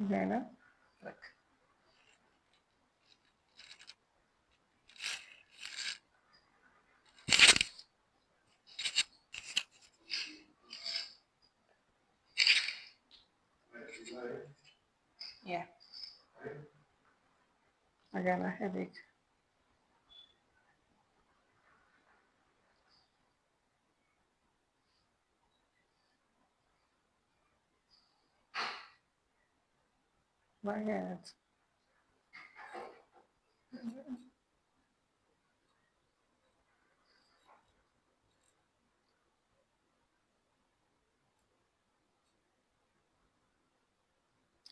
Okay, no? Look. Yeah. Again, a headache. My head.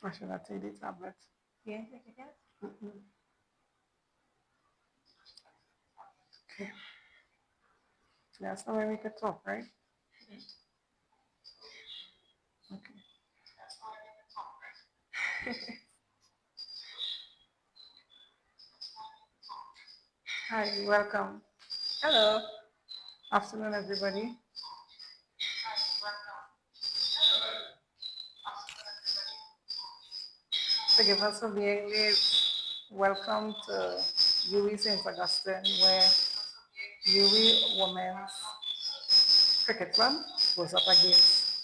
Or should I take the tablet? Yeah, take it yet? Okay. That's the way we could talk, right? Okay. Hi, welcome. Hello. Afternoon, everybody. Forgive us for being late. Welcome to UE St. Augustine, where UE Women's Cricket Club goes up against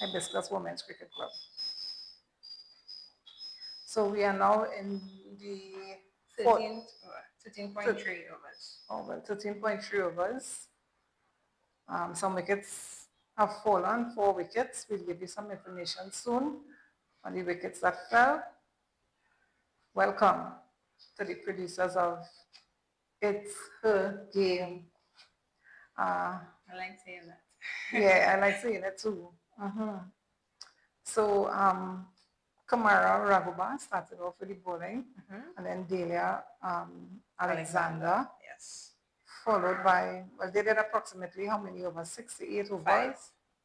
Hibiscus Women's Cricket Club. So we are now in the 13.3 overs. over 13.3 overs. Some wickets have fallen, 4 wickets. We'll give you some information soon on the wickets that fell. Welcome to the producers of It's Her Game. I like saying that. Yeah, I like saying it too. So Kamara Raghuba started off with the bowling, and then Delia Alexander, Yes. followed by, well, they did approximately how many overs? 68 overs? Five.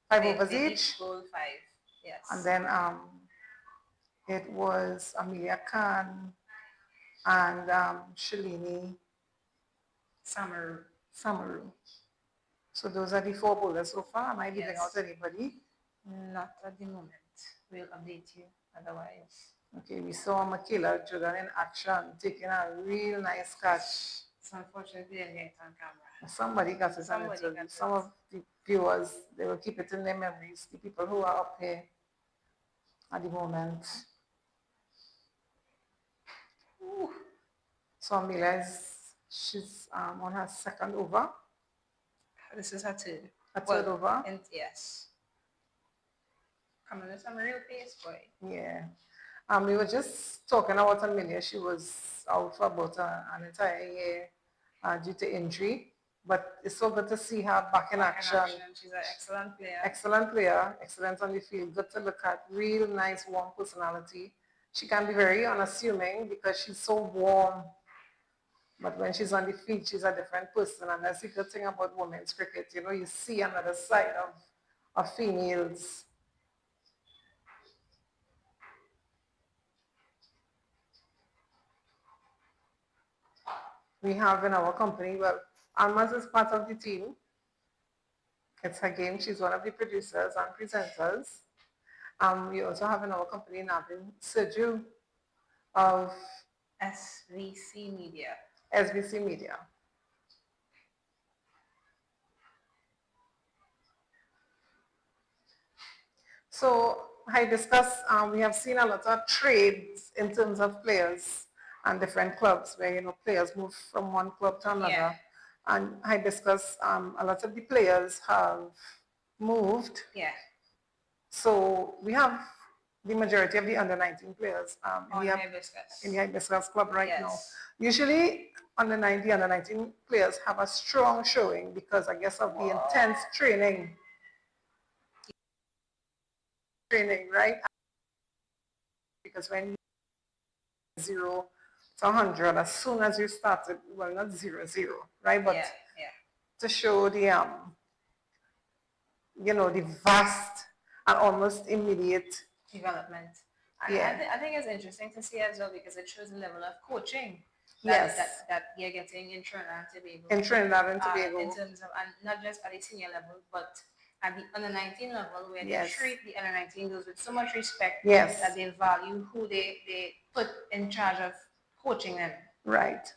Five They- overs they each. Goal 5. Yes. And then it was Amelia Khan and Shalini Samaru. So those are the 4 bowlers so far. Am I leaving out anybody? Not at the moment. We'll update you otherwise. Okay, we saw Michaela Jordan in action, taking a real nice catch. So unfortunately, they didn't get it on camera. Somebody got it on Somebody it. got Some it. of the viewers, they will keep it in their memories. The people who are up here at the moment. Ooh. So Amelia she's on her second over. This is her third. A third over. And yes. Coming with some real pace, boy. Yeah. We were just talking about Amelia. She was out for about an entire year due to injury. But it's so good to see her back in action. She's an excellent player. Excellent player, excellent on the field, good to look at, real nice, warm personality. She can be very unassuming because she's so warm. But when she's on the field, she's a different person. And that's the good thing about women's cricket. You know, you see another side of females. We have in our company, well, Alma's is part of the team. It's her game. She's one of the producers and presenters. We also have in our company Navin Sergio of SVC Media. SBC Media. So Hibiscus, we have seen a lot of trades in terms of players and different clubs where, you know, players move from one club to another. Yeah. And Hibiscus, a lot of the players have moved. Yeah. So we have the majority of the under 19 players in the Hibiscus club right now. Usually under 19 players have a strong showing because I guess of the intense training, right? Because when you 0 to 100, as soon as you started, well, not 0-0, right? But to show the, you know, the vast and almost immediate development. I think it's interesting to see as well because it shows the level of coaching that you're getting in Trinidad and Tobago. In Trinidad and Tobago. In terms of, and not just at the senior level, but at the under 19 level where Yes. they treat the under 19 girls with so much respect Yes. that they value who they put in charge of coaching them. Right.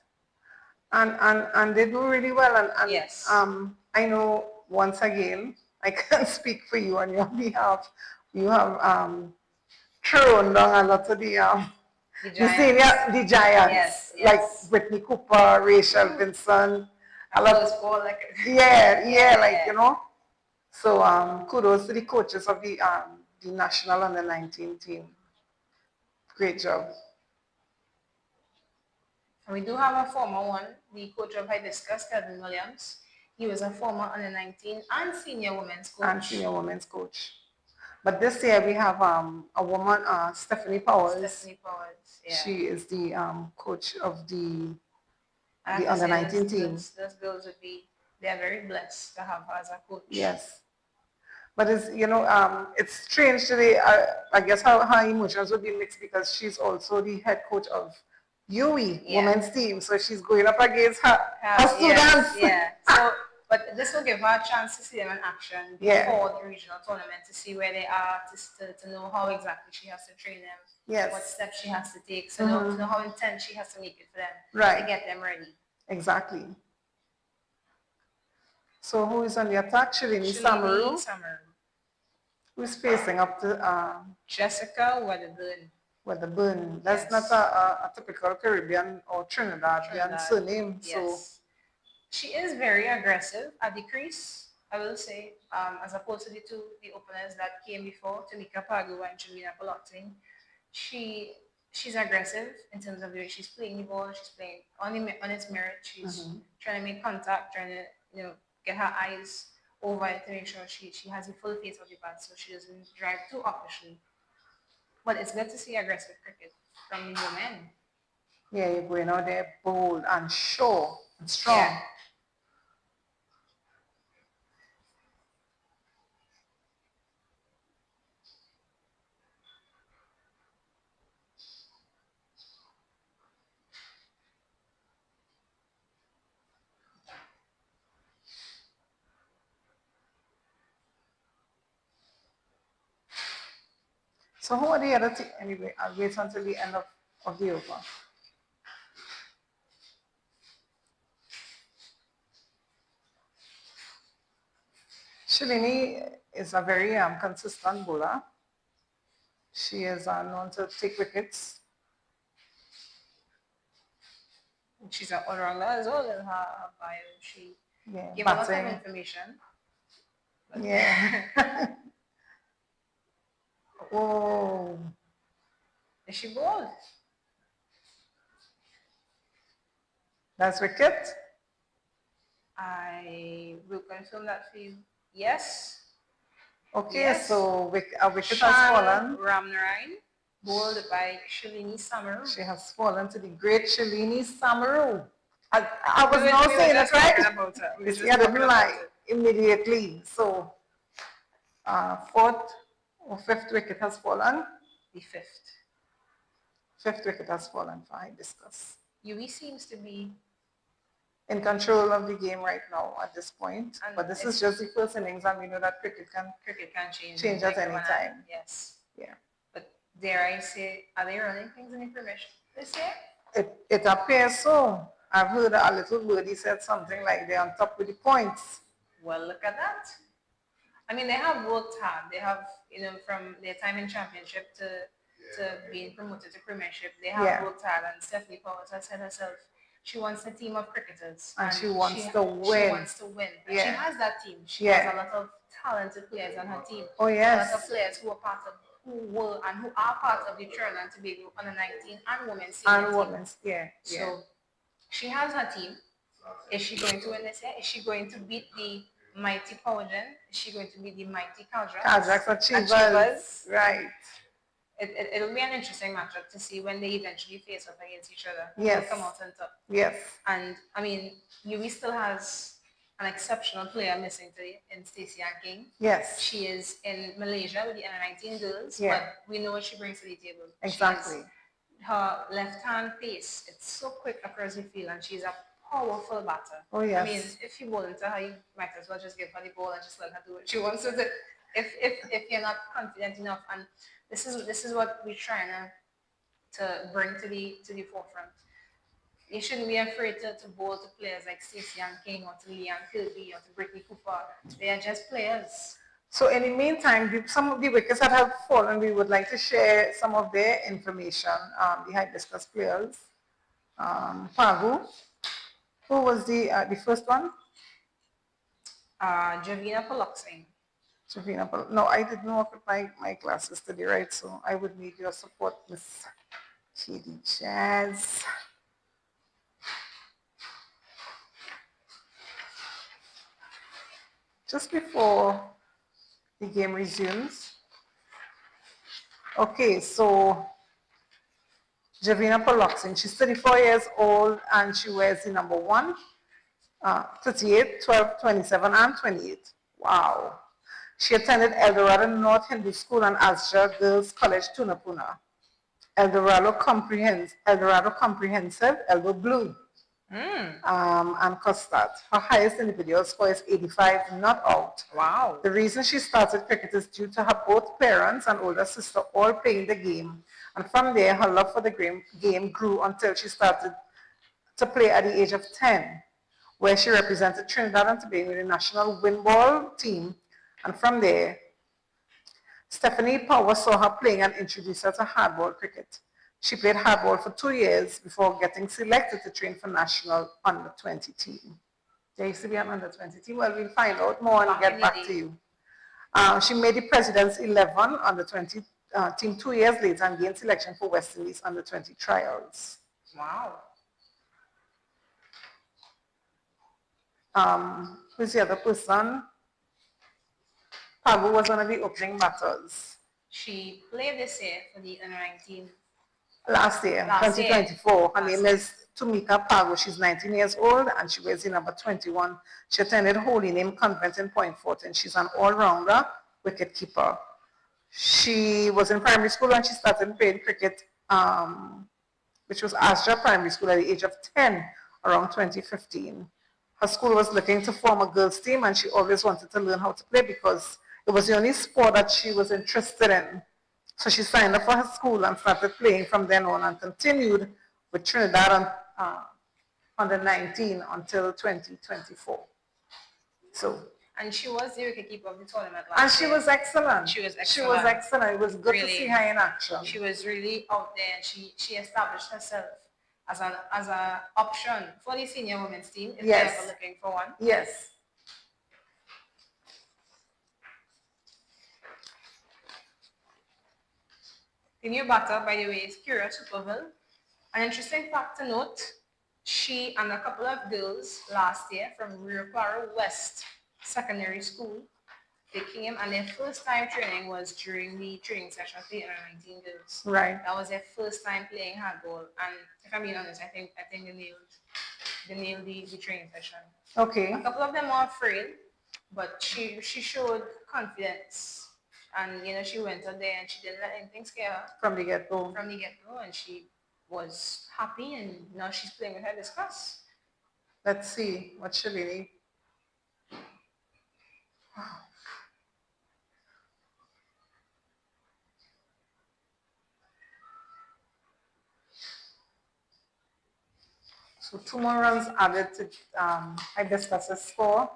And they do really well. And Yes. I know once again, I can't speak for you on your behalf. You have thrown down a lot of The the Giants. senior, the Giants, Yes, like yes. Brittany Cooper, Rachel Vinson, a lot. Yeah. You know. So kudos to the coaches of the national under 19 team. Great job. And we do have a former one, the coach of Hibiscus, Kevin Williams. He was a former under 19 and senior women's coach. And senior women's coach. But this year we have a woman, Stephanie Powers. Stephanie Powers, yeah. She is the coach of the I under 19 team. Those girls would be, they are very blessed to have her as a coach. Yes. But it's, it's strange today. I guess her emotions would be mixed because she's also the head coach of UE women's team. So she's going up against her students. Yeah. So, but this will give her a chance to see them in action before the regional tournament, to see where they are, to know how exactly she has to train them. Yes. What steps she has to take, so to know how intense she has to make it for them, to get them ready. Exactly. So who is on the attack? Shalini Samaru. Who's facing up to Jessica Weatherburn. Weatherburn. That's not a typical Caribbean or Trinidadian surname. Yes. So she is very aggressive at the crease, I will say, as opposed to the openers that came before, Tamika Pagu and Jamina Polotin. She's aggressive in terms of the way she's playing the ball. She's playing on its merit. She's trying to make contact, trying to get her eyes over it to make sure she has the full face of the bat, so she doesn't drive too offishly. But it's good to see aggressive cricket from the women. Yeah, you're going out there bold and sure and strong. Yeah. So who are the other teams? Anyway, I'll wait until the end of the over. Shalini is a very consistent bowler. She is known to take wickets. She's an all-rounder as well in her bio. She gave a lot of information. Yeah. Oh. Is she bowled? That's wicket? I will confirm that for you. Yes. Okay, yes. So a wicket has fallen. Ramnarain, bowled by Shalini Samaru. She has fallen to the great Shalini Samaru. I was not saying it right. It's the other line immediately. So, fourth or fifth wicket has fallen. The fifth. Fifth wicket has fallen for Hibiscus. UE seems to be in control of the game right now at this point. But this is just the first innings, and we know that cricket can change at any time. Yes. Yeah. But dare I say, are they running things in the Premiership this year? It appears so. I've heard a little birdie said something like they're on top with the points. Well, look at that. I mean, they have worked hard. They have, from their time in Championship to being promoted to Premiership, they have worked hard. And Stephanie Powers has said herself, she wants a team of cricketers. And she wants to win. She wants to win. And she has that team. She has a lot of talented players on her team. Oh, yes. A lot of players who are part of the Trinidad and Tobago under 19 and women's team. And women's, yeah. So she has her team. Is she going to win this year? Is she going to beat the mighty Powgen? Is she going to beat the mighty Kajaks Achievers? Right. It'll be an interesting matchup to see when they eventually face up against each other. Yes. Come out on top. Yes. And I mean, UE still has an exceptional player missing today in Stacey King. Yes. She is in Malaysia with the under-19 girls, yeah. but we know what she brings to the table. Exactly. Her left-hand pace, it's so quick across the field, and she's a powerful batter. Oh, I mean, yes. if you bowl into her, you might as well just give her the ball and just let her do what she wants with it. If you're not confident enough, and this is what we're trying to bring to the forefront. You shouldn't be afraid to bowl to players like Stacey Ann King or to Leanne Kirby or to Brittany Cooper. They are just players. So in the meantime, some of the wickets that have fallen, we would like to share some of their information, the hibiscus players. Pagu, who was the first one? Javina Poloxing. Savina, no, I did not with my classes today, right? So I would need your support, Miss Katie Jazz. Just before the game resumes. Okay, so Javina Poloxin, she's 34 years old and she wears the number 1, 38, 12, 27, and 28. Wow. She attended Eldorado North Hindu School and Asja Girls College, Tunapuna. Eldorado Comprehensive, Eldo Blue. And Custard. Her highest individual score is 85, not out. Wow. The reason she started cricket is due to her both parents and older sister all playing the game. And from there, her love for the game grew until she started to play at the age of 10, where she represented Trinidad and Tobago in the national windball team. And from there, Stephanie Power saw her playing and introduced her to hardball cricket. She played hardball for 2 years before getting selected to train for national under-20 team. There used to be an under-20 team. Well, we'll find out more and get back to you. She made the President's 11 under-20 team 2 years later and gained selection for West Indies under-20 trials. Wow. Who's the other person? Pagu was one of the opening batters. She played this year for the under-19. Last year, 2024. Her name is Tumika Pagu. She's 19 years old and she wears the number 21. She attended Holy Name Convent in Point Fortin. She's an all-rounder wicketkeeper. She was in primary school when she started playing cricket, which was Asja Primary School at the age of 10, around 2015. Her school was looking to form a girls' team and she always wanted to learn how to play because it was the only sport that she was interested in. So she signed up for her school and started playing from then on and continued with Trinidad under 19 until 2024. So. And she was the wicketkeeper of the tournament last year. And she was excellent. She was excellent. She was excellent. It was good to see her in action. She was really out there and she established herself as an option for the senior women's team if they're ever looking for one. Yes. The new batter, by the way, is Kira Superville. An interesting fact to note, she and a couple of girls last year from Rio Claro West Secondary School, they came and their first time training was during the training session for the under-19 girls. Right. That was their first time playing hardball. And if I'm being honest, I think they nailed the training session. Okay. A couple of them were afraid, but she showed confidence. And, she went out there and she didn't let anything scare her. From the get-go. And she was happy and now she's playing with hibiscus. Let's see what she really. So 2 more runs added to hibiscus's score.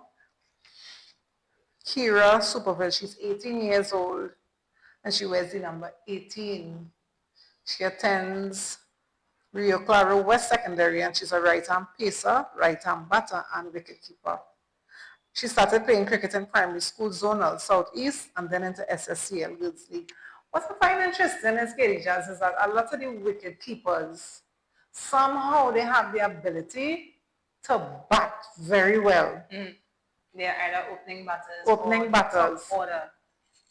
Kira Superville, she's 18 years old and she wears the number 18. She attends Rio Claro West Secondary and she's a right-arm pacer, right-arm batter and wicketkeeper. She started playing cricket in primary school zonal Southeast and then into SSCL Girls League. What I find interesting is, Katie Jazz, is that a lot of the wicketkeepers, somehow they have the ability to bat very well. They're either opening batters or top order.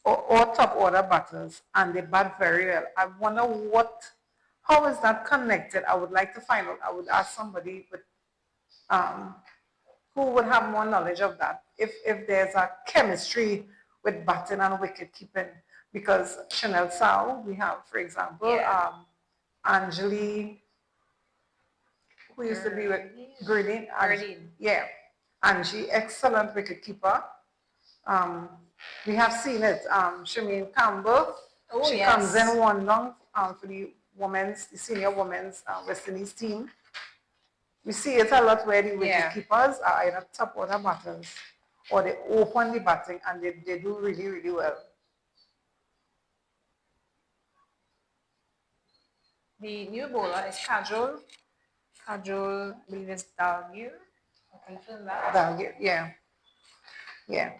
Or top order batters, and they bat very well. I wonder how is that connected? I would like to find out. I would ask somebody who would have more knowledge of that. If there's a chemistry with batting and wicket keeping, because Chanel Sao, we have, for example, Angeli, who used to be with Gerdine. Gradine. Gerdine. Yeah, Angie, excellent wicket keeper. Um, we have seen it. Shameen Campbell, Oh, she comes in yes. one down for the senior women's West Indies team. We see it a lot where the wicket Yeah. keepers are either top order batters or they open the batting and they do really, really well. The new bowler is Kajol. Kajol, I believe it's Dalgir. I confirm that. Yeah, yeah.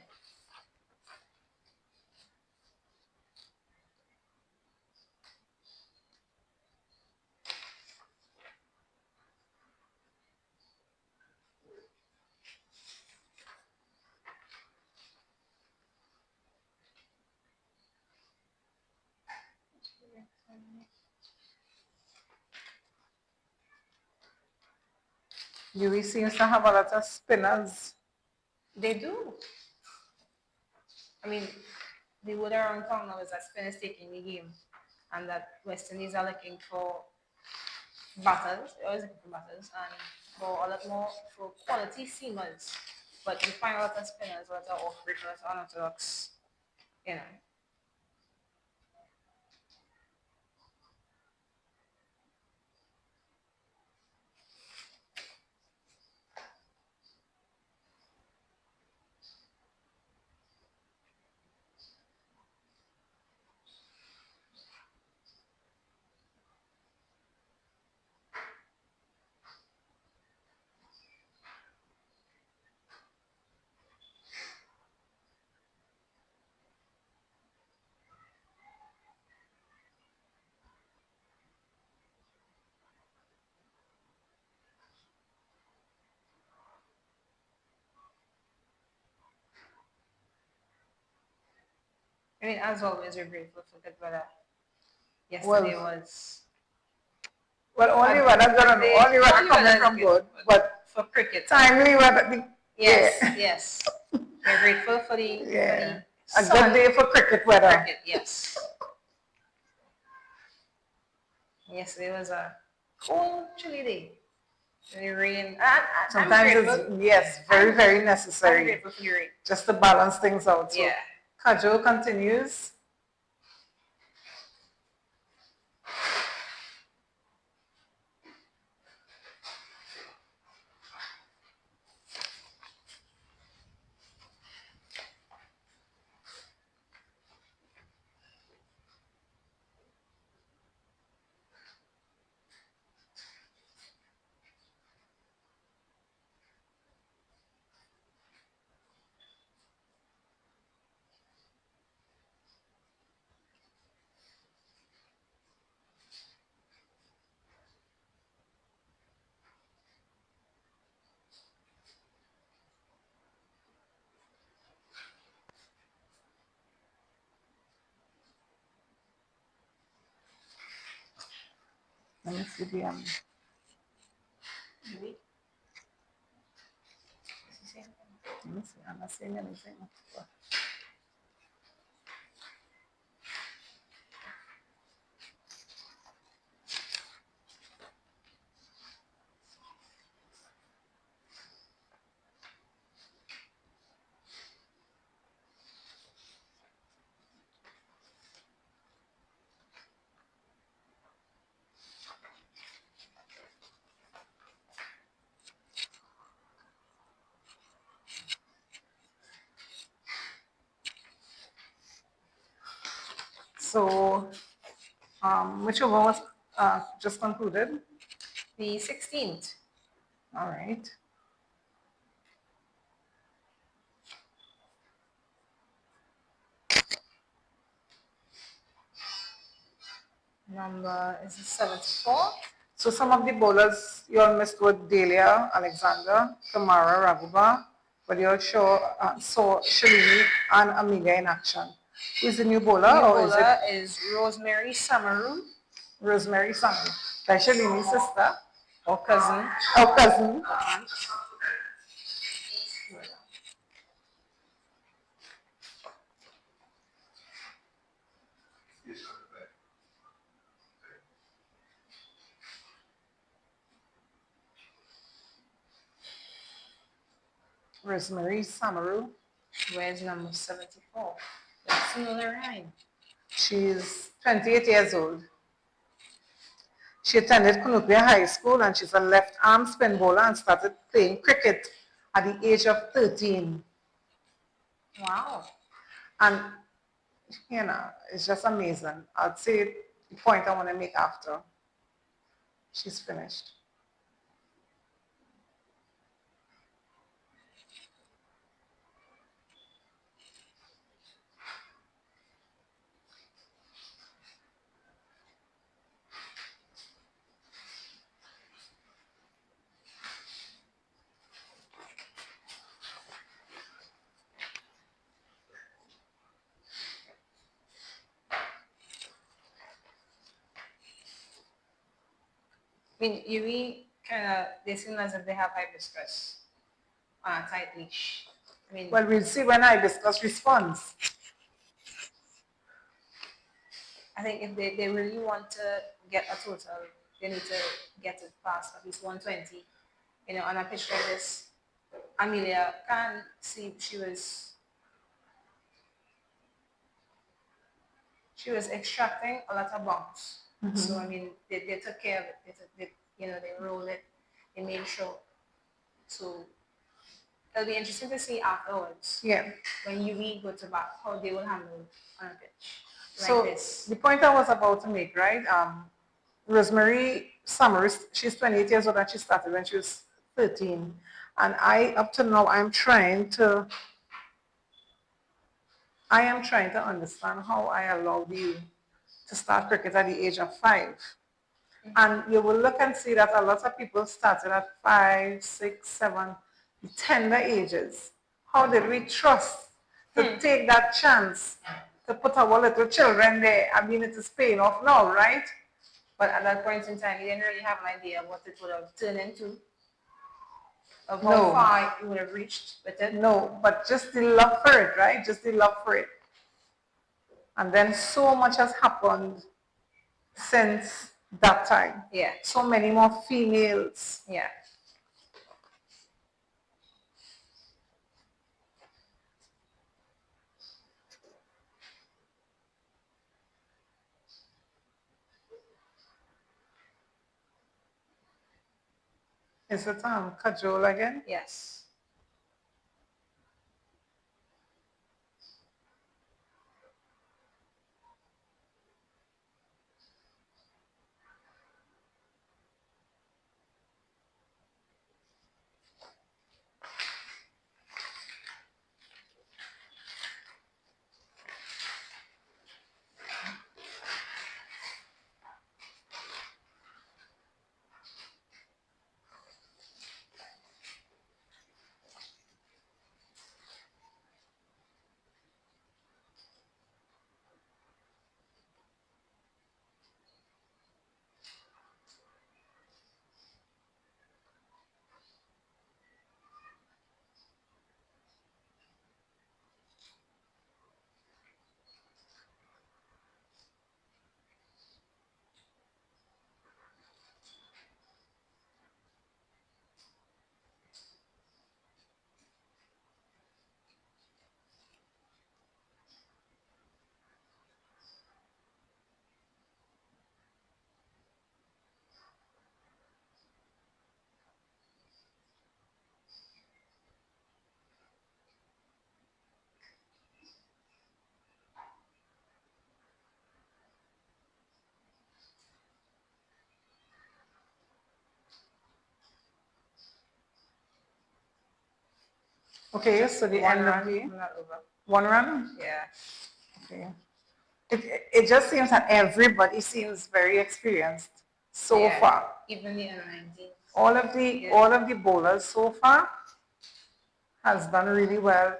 UV seems to have a lot of spinners. They do. I mean, the word around town now is that Spain is taking the game and that West Indies are looking for batters. They're always looking for batters and for a lot more for quality seamers. But you find a lot of spinners, a lot of off-breakers, unorthodox, you know. I mean, as always, we're grateful for good weather. Yesterday Well, was well, only a weather, good day. only weather Only coming weather is from good, but for cricket. timely weather. Yes, Yeah, yes. We're grateful for yeah. the A good sun. day for cricket For weather. cricket, yes. Yesterday was a cold, chilly day. The rain. I'm Sometimes grateful. it's, yes, very, very I'm necessary grateful for the rain. just to balance things out. So Yeah. Kajo continues. Let me see the Wait. let me see. I'm not seeing anything. So, which over was just concluded? The 16th. All right. Number is the 74. So some of the bowlers you all missed were Delia, Alexander, Tamara, Raghuba, but you all saw Shalini and Amiga in action. Who is the new bowler, New or is it bowler is Rosemary Samaru, Rosemary Sami? Like Shalini's sister or cousin. or cousin? Rosemary Samaru. Where's number 74? Let's know the rhyme. She's 28 years old. She attended Cunupia High School and she's a left arm spin bowler and started playing cricket at the age of 13. Wow. And, it's just amazing. I'd say the point I want to make after she's finished. I mean, Yui kind of, they seem as if they have hibiscus on a tight leash. I mean, Well, we'll see when hibiscus responds. I think if they really want to get a total, they need to get it past at least 120. On a pitch like this, Amelia can see she was extracting a lot of bounce. Mm-hmm. So I mean, they took care of it. They rolled it. They made sure. So it'll be interesting to see afterwards. Yeah. When you go to bat, how they will handle on a pitch like so this. The point I was about to make, right? Rosemary Summers, she's 28 years old and she started when she was 13. And up to now, I am trying to understand how I allowed you to start cricket at the age of 5. Mm-hmm. And you will look and see that a lot of people started at 5, 6, 7, the tender ages. How did we trust to take that chance to put our little children there? I mean, it is paying off now, right? But at that point in time, you didn't really have an idea what it would have turned into, of how far you would have reached with it. No, but just the love for it, right? Just the love for it. And then so much has happened since that time. Yeah. So many more females. Yeah. Is it cajole again? Yes. Okay, so the end of the one run? Yeah. Okay. It just seems that everybody seems very experienced so far. Even the under-19. All of the bowlers so far has done really well,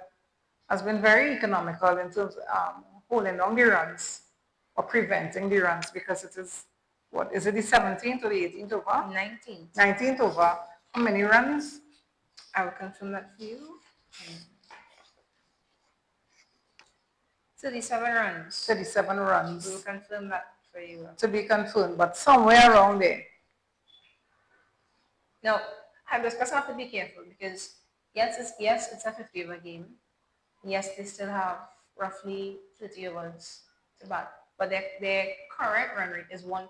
has been very economical in terms of holding down the runs or preventing the runs, because it is, what is it, the 17th or the 18th over? 19th. 19th over. How many runs? I will confirm that for you. 37 runs. 37 runs. We will confirm that for you. To be confirmed, but somewhere around there. No, hibiscus have to be careful because yes, it's a 50 over game. Yes, they still have roughly 30 overs to bat, but their current run rate is 1.9.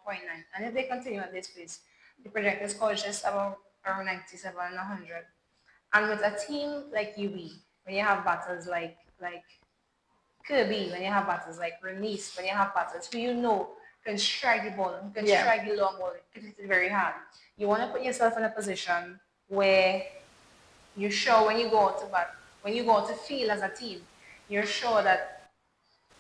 And if they continue at this pace, the projected score is just about around 97 and 100. And with a team like UB, when you have batters like Kirby, when you have batters like Renice, when you have batters who you know can strike the ball, who can Yeah. strike the long ball, hit it very hard. You want to put yourself in a position where you're sure when you go out to bat, when you go out to field as a team, you're sure that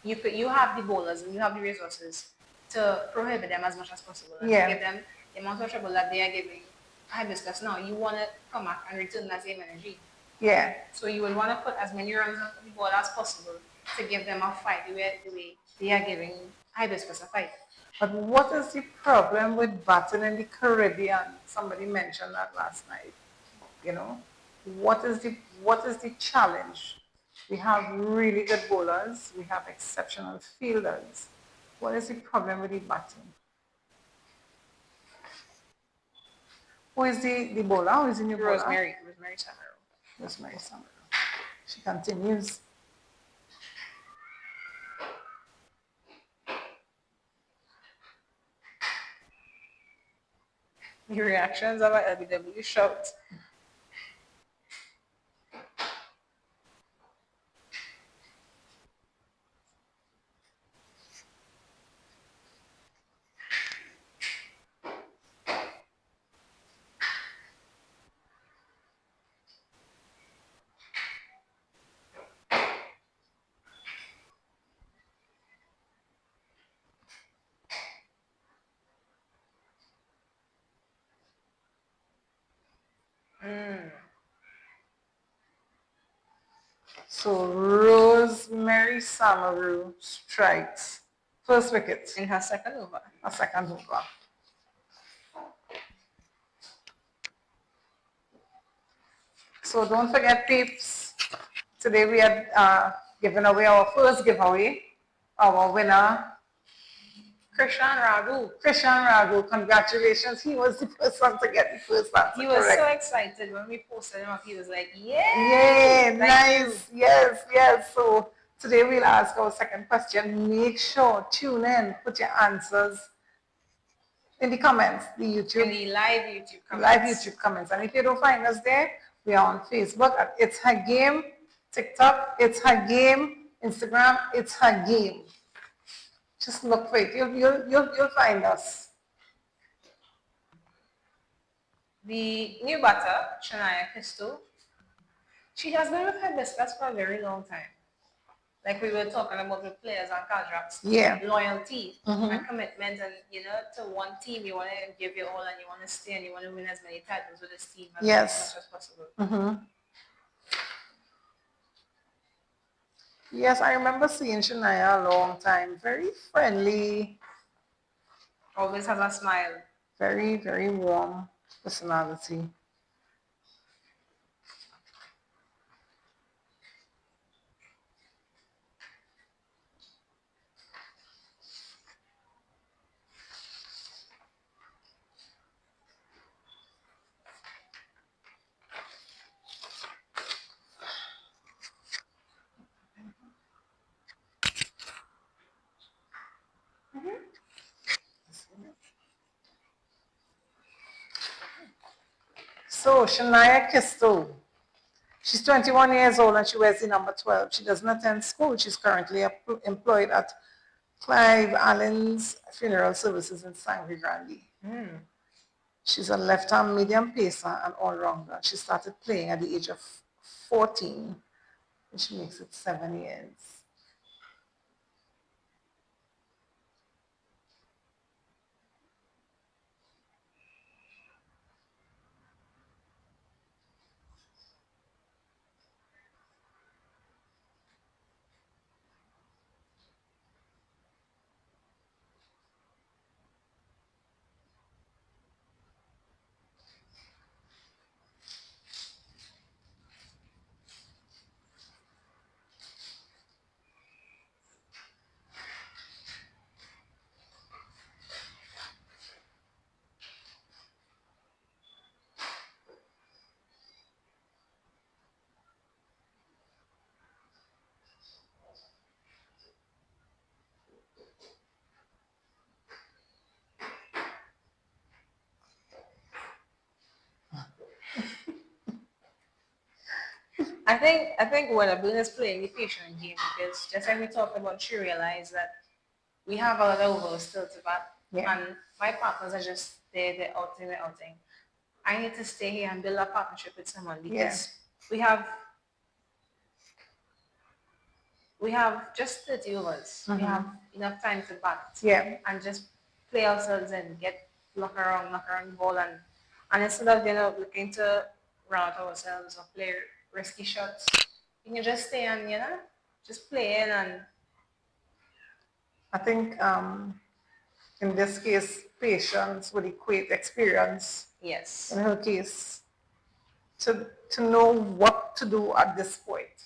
you have the bowlers and you have the resources to prohibit them as much as possible and to Yeah. give them the amount of trouble that they are giving hibiscus now. You want to come back and return that same energy. Yeah. So you would want to put as many runs on the board as possible to give them a fight the way they are giving hibiscus a fight. But what is the problem with batting in the Caribbean? Somebody mentioned that last night. You know, what is the challenge? We have really good bowlers. We have exceptional fielders. What is the problem with the batting? Who is the bowler? Who is the new bowler? Rosemary Tamaro. Rosemary Summer. She continues. The reactions of our LBW shout. So Rosemary Samaru strikes first wicket, In her second over. a second over. So don't forget, peeps. Today we are giving away our first giveaway. Our winner, Krishan Raghu, congratulations. He was the first one to get the first answer He was correct. so excited when we posted him up. He was like, "Yay! Yay, Thank nice. you." Yes, yes. So today we'll ask our second question. Make sure, tune in, put your answers in the comments, the YouTube, In the live YouTube comments. live YouTube comments. And if you don't find us there, we are on Facebook at It's Her Game, TikTok, It's Her Game, Instagram, It's Her Game. Just look for it. You'll find us. The new batter, Shania Crystal, she has been with hibiscus for a very long time. Like we were talking about with players and contracts. Yeah. Loyalty and commitment, and to one team you want to give your all and you want to stay and you want to win as many titles with this team as Yes. much as possible. Yes, I remember seeing Shania a long time. Very friendly, Always has a smile. very, very warm personality. So Shania Kistel, she's 21 years old and she wears the number 12. She doesn't attend school. She's currently employed at Clive Allen's Funeral Services in Sangre Grande. She's a left-arm medium pacer and all-rounder. She started playing at the age of 14, which makes it 7 years. I think what I've been is playing the patient game because just like we talked about, she realized that we have a lot of overs still to bat, Yeah. and my partners are just they're outing, they're outing. I need to stay here and build a partnership with someone Yeah. because we have we have just 30 overs. We have enough time to bat Yeah. and just play ourselves and get knock around the ball and instead of looking to route ourselves or play risky shots, you can just stay and just play in and I think in this case, patience would equate experience. yes. In her case, to know what to do at this point.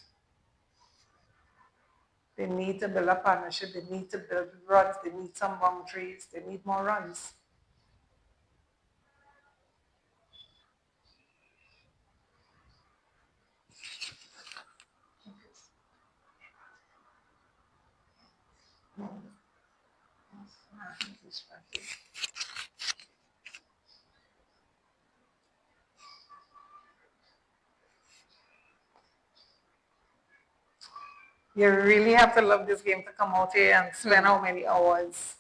They need to build a partnership. They need to build runs. They need some boundaries. They need more runs. You really have to love this game to come out here and spend how many hours.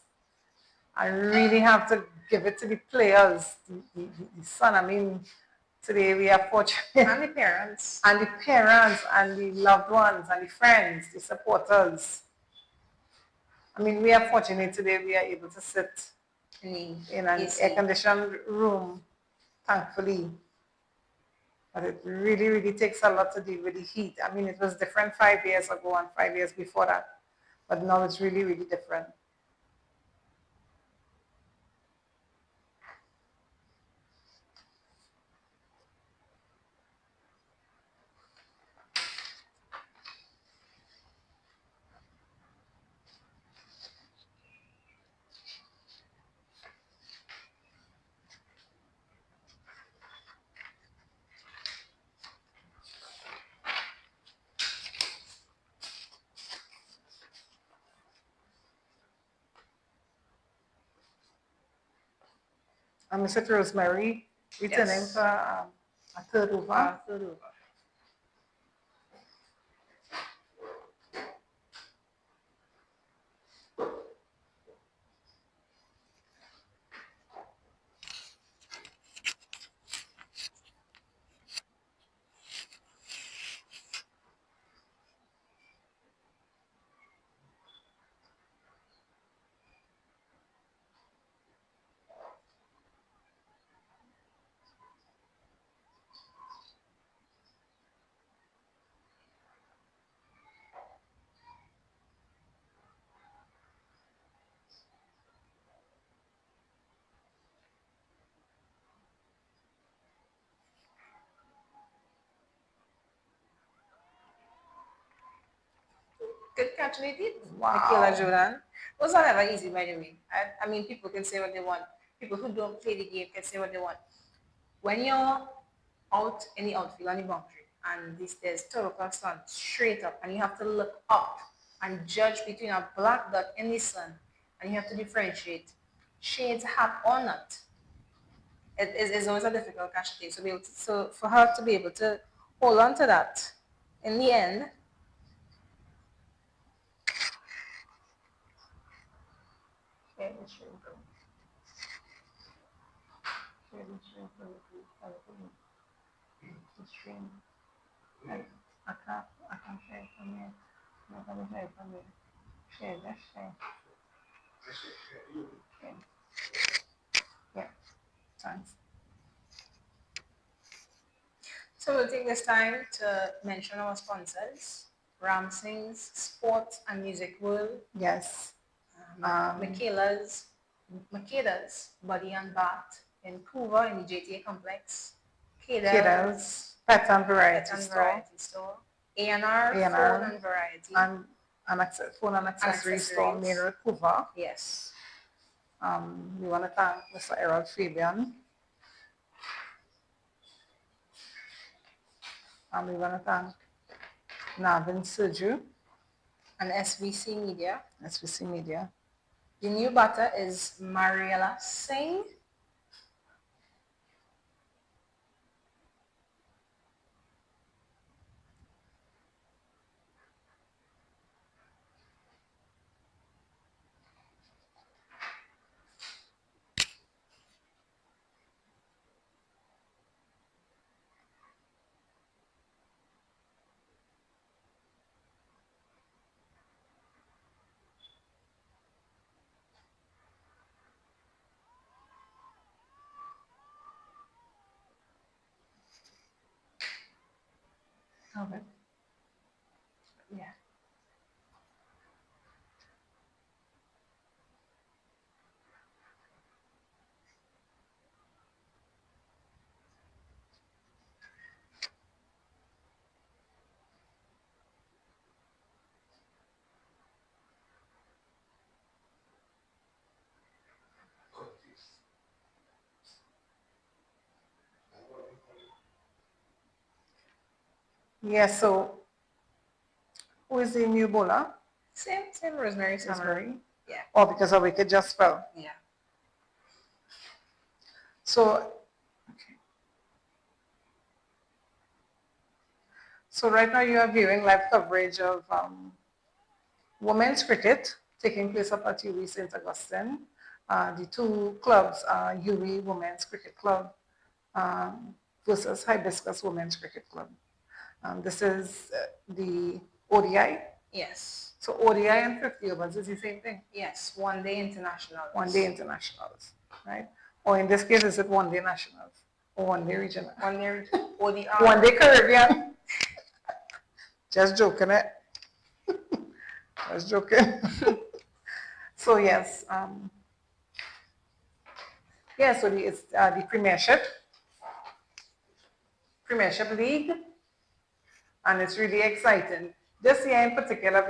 I really have to give it to the players, the son. I mean, today we are fortunate. And the parents. And the parents and the loved ones and the friends, the supporters. I mean, we are fortunate today we are able to sit in an air-conditioned room, thankfully. But it really, really takes a lot to deal with the heat. I mean, it was different 5 years ago and 5 years before that. But now it's really, really different. And Mr. Rosemary returning for a third over. Third over. Good catch, they did. Wow. Michaela Jordan. Those are never easy, by the way. I mean, people can say what they want. People who don't play the game can say what they want. When you're out in the outfield on the boundary and there's total sun straight up and you have to look up and judge between a black dot in the sun and you have to differentiate shades hat or not. It is always a difficult catch to take. So for her to be able to hold on to that in the end, I can't share it from here. I'm not gonna share it from here. Share, just share. Okay. Yeah, thanks. so we'll take this time to mention our sponsors, Ramsing's Sports and Music World, Yes. Makeda's Body and Bath in Couva in the JTA complex, Kiddos, Pet and Variety Pet and Store, Variety Store, A&R A&R, Phone and Variety, and phone and accessory store, accessories. Main Road, Couva. Yes. We want to thank Mr. Errol Fabian. And we want to thank Navin Sergio And SVC Media. SVC Media. The new batter is Mariela Singh. Okay. Yeah. Yes, so who is the new bowler? Same Rosemary Summer. Rosemary? Yeah. Oh, because our wicket just fell. Yeah. So, so right now you are viewing live coverage of women's cricket taking place up at UWI St. Augustine. The two clubs are UWI Women's Cricket Club um, versus Hibiscus Women's Cricket Club. This is the ODI. Yes. So ODI and 50 overs is the same thing. Yes. One day international. One day internationals, right? Or in this case, is it one day nationals or one day regional? One day ODI. One day Caribbean. Just joking, it. Just joking. So yes, yeah. So it's the Premiership League, and it's really exciting. This year in particular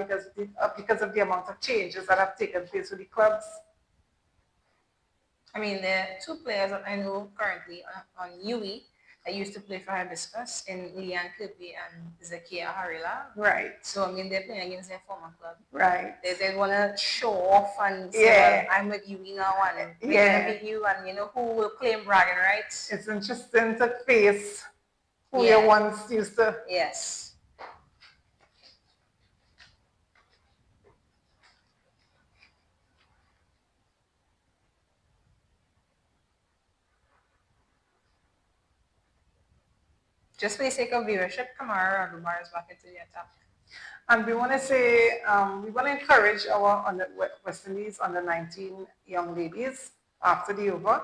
because of the amount of changes that have taken place with the clubs. I mean, there are two players that I know currently on UWI that used to play for Hibiscus in Leanne Kirby and Zakia Harila. Right. So, I mean, they're playing against their former club. Right. They want to show off and say, Yeah. well, I'm with UWI now and we're Yeah. going to beat you and, you know, who will claim bragging rights? It's interesting to face who Yeah. you once used to. Yes. Just for the sake of viewership, Kamara Ragubar is back into the attack. And we want to say, we want to encourage our West Indies under 19 young ladies after the over.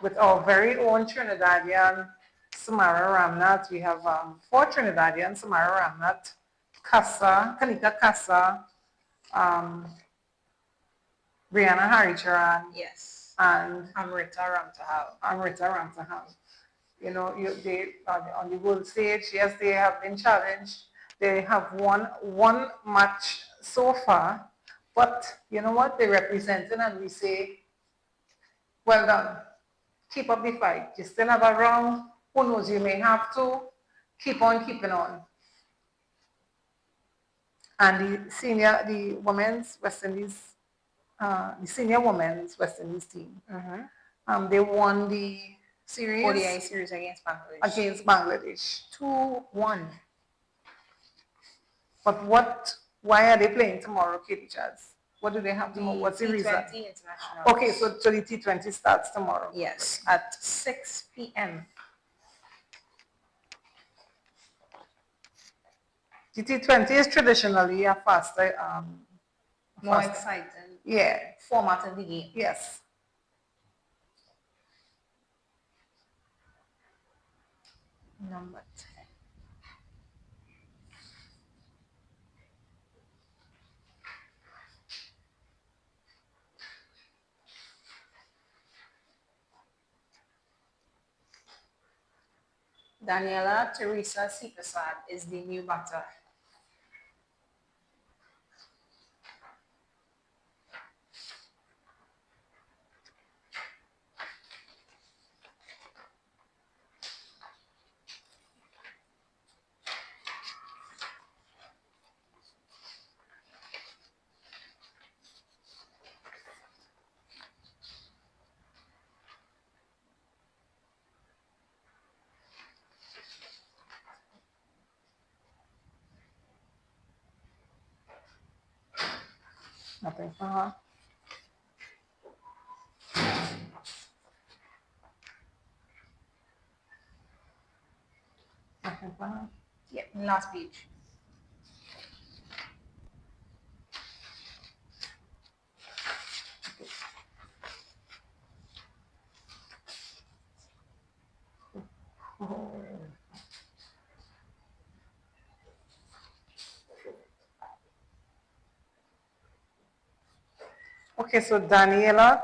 With our very own Trinidadian Samara Ramnat. We have 4 Trinidadian, Samara Ramnat, Kanika Kasa, Brianna Haricharan, Yes. and Amrita Ramtahal. You know, they on the world stage, yes, they have been challenged. They have won one match so far, but you know what? They represented, and we say, well done. Keep up the fight. You still have a round. Who knows? You may have to keep on keeping on. And the women's West Indies, the senior women's West Indies team, they won the series. ODI series against Bangladesh. Against Bangladesh. 2-1. But why are they playing tomorrow, Katie Chaz? What do they have tomorrow? What's the reason? T20 international. Okay, so the T20 starts tomorrow. Yes, at 6 p.m. The T20 is traditionally a faster, More exciting. Yeah. Format of the game. Yes. Number 10. Daniela Teresa Sipasad is the new batter. Nothing for her. Nothing for her. Yeah, last page. Okay, so Daniela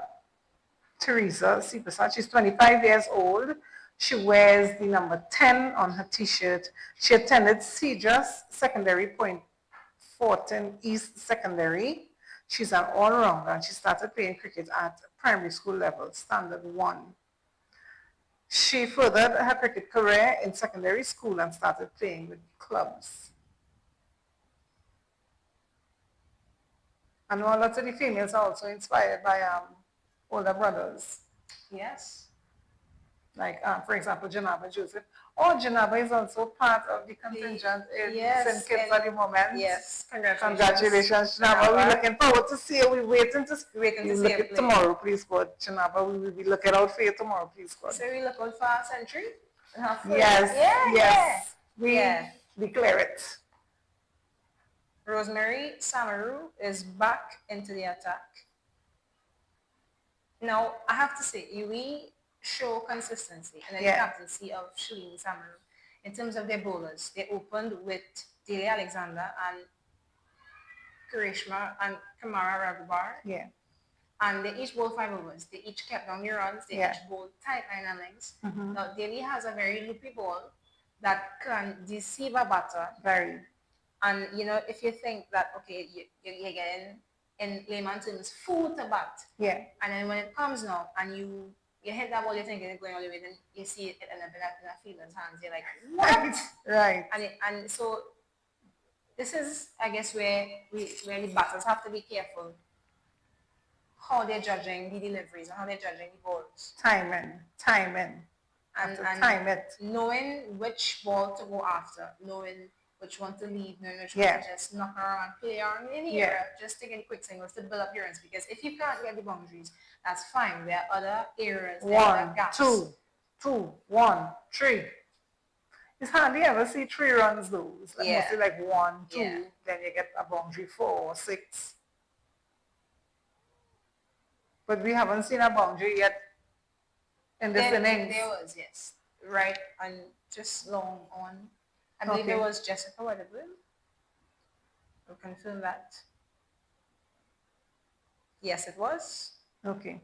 Teresa Sipasa, she's 25 years old. She wears the number 10 on her t-shirt. She attended Cedars Secondary Point Fortin East Secondary. She's an all-rounder and she started playing cricket at primary school level, standard 1. She furthered her cricket career in secondary school and started playing with clubs. And a lot of the females are also inspired by older brothers. Yes. Like, for example, Janaba Joseph. Oh, Janaba is also part of the contingent in St. Yes, Kitts at the moment. yes, congratulations. Congratulations, Janaba. We're looking forward to see you. We're waiting to Waiting to you see look you it play. tomorrow, please God. Janaba, we will be looking out for you tomorrow, please God. So we look out for our century? Yes, yes. Yeah. We declare it. Rosemary Samaru is back into the attack. Now, I have to say, we show consistency and the captaincy of Shalini Samaru in terms of their bowlers. They opened with Dele Alexander and Karishma and Kamara Raghubar. Yeah. And they each bowled 5 overs. They each kept down their runs. They each bowled tight 9 innings. Now, Delhi has a very loopy ball that can deceive a batter. Very. And, if you think that, okay, you're getting, in layman terms, full to bat. Yeah. And then when it comes now and you hit that ball, you're thinking it's going all the way, then you see it in a fielder's hands. You're like, what? Right. And so this is, I guess, where the batters have to be careful how they're judging the deliveries and how they're judging the balls. Timing. And time it. Knowing which ball to go after, knowing which one to leave, knowing which one to just knock around, play around in the area, just taking quick singles to build up your runs. Because if you can't get the boundaries, that's fine. There are other areas, there are other gaps. 2, 1, 3. It's hardly ever see 3 runs though. It's like mostly like 1, 2, then you get a boundary 4 or 6. But we haven't seen a boundary yet in this innings. There was, yes. Right, and just long on. I believe it was Jessica Wedderburn. We'll confirm that. Yes, it was. Okay.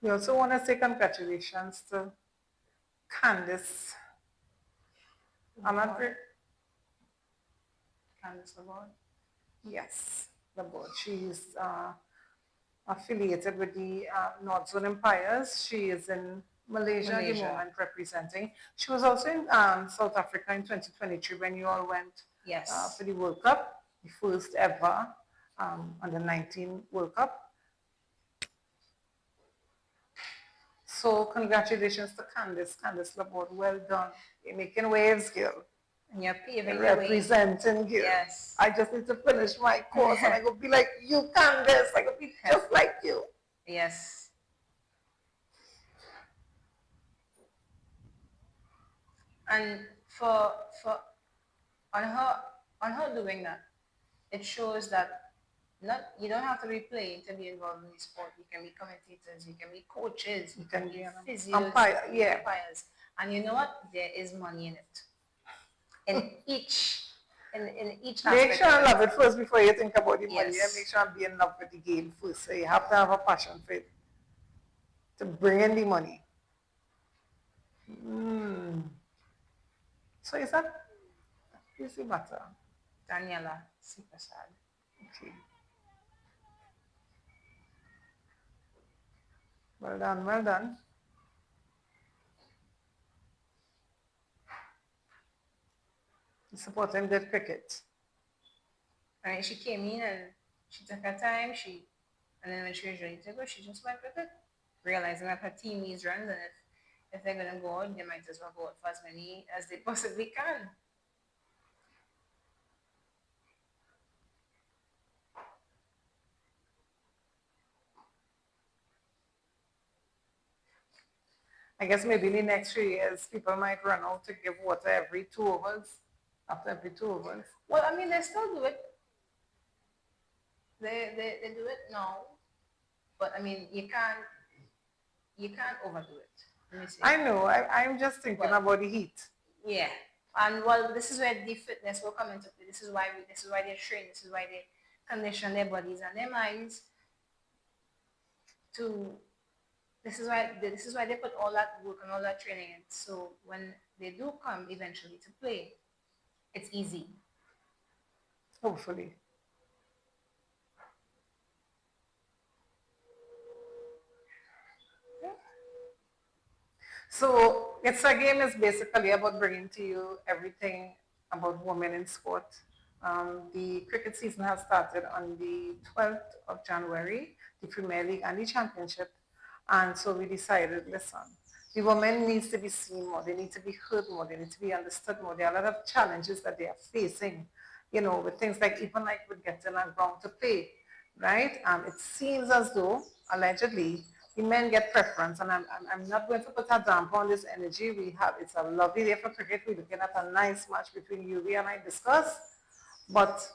We also want to say congratulations to Candice. Candice Award. Yes, the board. She's affiliated with the North Zone Empires. She is in Malaysia at the moment representing. She was also in South Africa in 2023 when you all went for the World Cup, the first ever under 19 World Cup. So congratulations to Candice, Candice Laborde. Well done. You're making waves, girl. And you're You're paving the way. representing, girl. Yes. I just need to finish my course and I go be like you, Candice. I go be just like you. Yes. And for on her doing that, it shows that not you don't have to be playing to be involved in the sport. You can be commentators, you can be coaches, you can be physios, umpire, you can be yeah. umpires. And you know what? There is money in it. In each aspect. Make sure I love it first before you think about the money. Yes. Make sure I'm be in love with the game first. So you have to have a passion for it to bring in the money. So is that is the matter? Daniela, super sad. Okay. Well done, well done. Supporting good cricket. Right? She came in and she took her time. And then when she was ready to go, she just went with it, realizing that her team needs runs, and if they're gonna go out, they might as well go out for as many as they possibly can. I guess maybe in the next 3 years, people might run out to give water every 2 hours, after every 2 hours. Well, I mean, they still do it. They do it now, but I mean, you can't overdo it. Let me say. I know. I'm just thinking about the heat. Yeah, and well, this is where the fitness will come into play. This is why they train. This is why they condition their bodies and their minds to. This is why they put all that work and all that training in. So when they do come eventually to play, it's easy. Hopefully. So it's a game is basically about bringing to you everything about women in sport. The cricket season has started on the 12th of January, the Premier League and the Championship. And so we decided, listen, the women needs to be seen more. They need to be heard more. They need to be understood more. There are a lot of challenges that they are facing, with things like even like with getting a ground to play, right? It seems as though, allegedly, the men get preference, and I'm not going to put a damper on this energy. It's a lovely day for cricket. We're looking at a nice match between UV and I discuss, but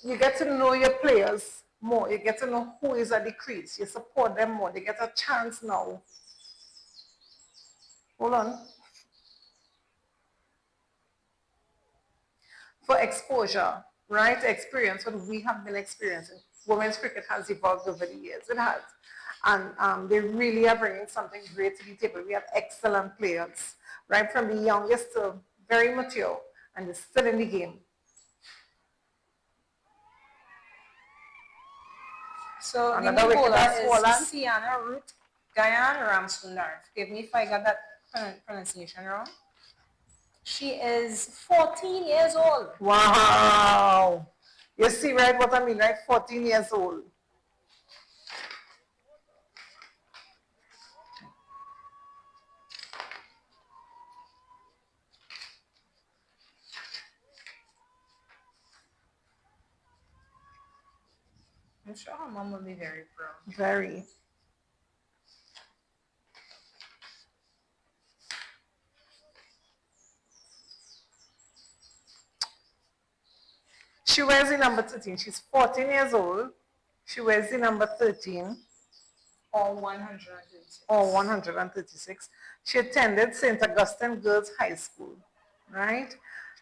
you get to know your players more. You get to know who is at the crease. You support them more. They get a chance now. Hold on. For exposure, right? Experience, what we have been experiencing. Women's cricket has evolved over the years. It has. And they really are bringing something great to the table. We have excellent players, right? From the youngest to very mature, and they're still in the game. So the Another new wicket bowler has is fallen. Sienna Ruth Gayan Ramsundar. Forgive me if I got that pronunciation wrong. She is 14 years old. Wow. You see, right, what I mean, right? 14 years old. I'm sure her mom will be very proud. Very. She wears the number 13. She's 14 years old. She wears the number 13. Or 136. Or 136. She attended St. Augustine Girls High School, right?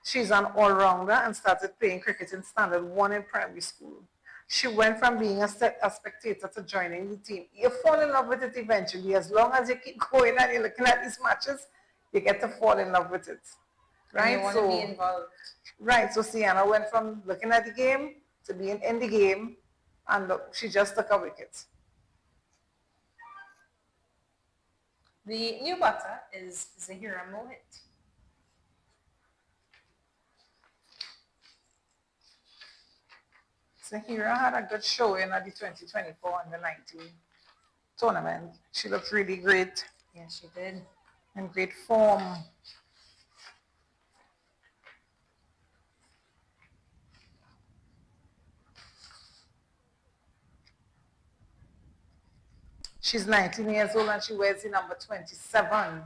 She's an all-rounder and started playing cricket in Standard 1 in primary school. She went from being a spectator to joining the team. You fall in love with it eventually. As long as you keep going and you're looking at these matches, you get to fall in love with it, right? And you want to be involved. Right, so Sienna went from looking at the game to being in the game, and look, she just took a wicket. The new batter is Zahira Mohit. Zahira had a good showing at the 2024 under 19. tournament. She looked really great, Yes, she did. in great form. She's 19 years old and she wears the number 27.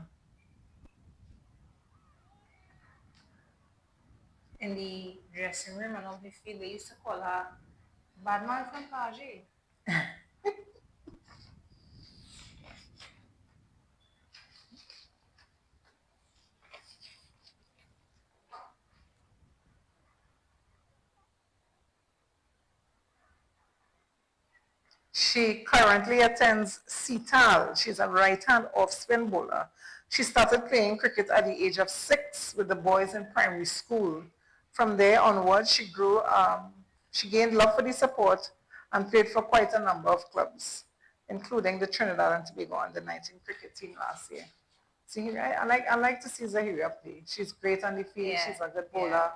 In the dressing room and of the field, they used to call her Bad Man from Page. She currently attends CETAL. She's a right-hand off-spin bowler. She started playing cricket at the age of 6 with the boys in primary school. From there onwards, she gained love for the sport and played for quite a number of clubs, including the Trinidad and Tobago under-19 cricket team last year. See, I like to see Zahira play. She's great on the field. Yeah, She's a good yeah. bowler.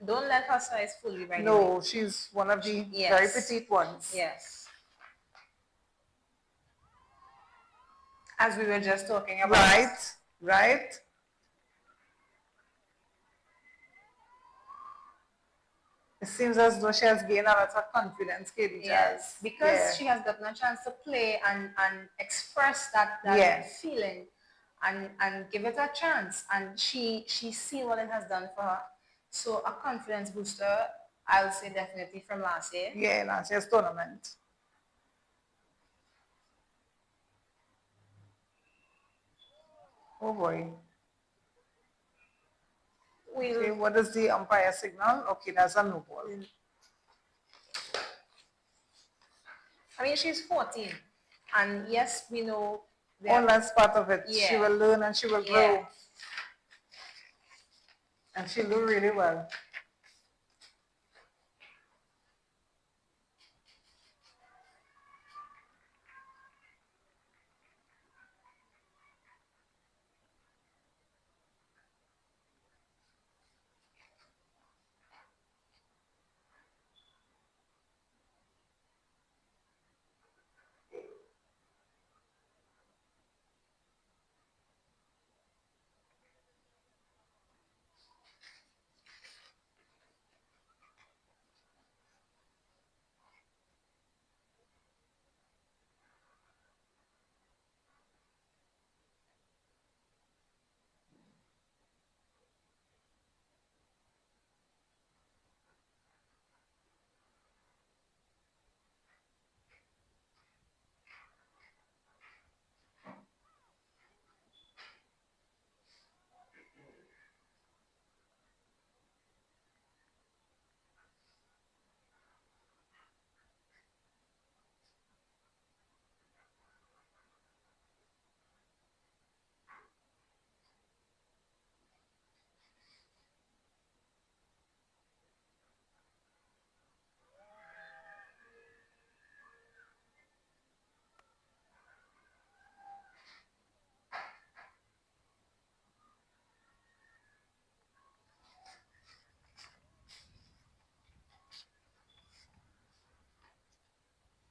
Don't let her size fool you, by the way. No, she's one of the very Yes. petite ones. Yes. As we were just talking about. Right, right. It seems as though she has gained a lot of confidence, Katie Jazz. Yes, because she has gotten a chance to play and express that feeling and give it a chance. And she's seen what it has done for her. So a confidence booster, I'll say definitely from last year. Yeah, last year's tournament. Oh boy. Okay, what is the umpire signal? Okay, that's a no ball. I mean, she's 14. And yes, we know All that's part of it. Yeah. She will learn and she will grow. Yeah. And she'll do really well.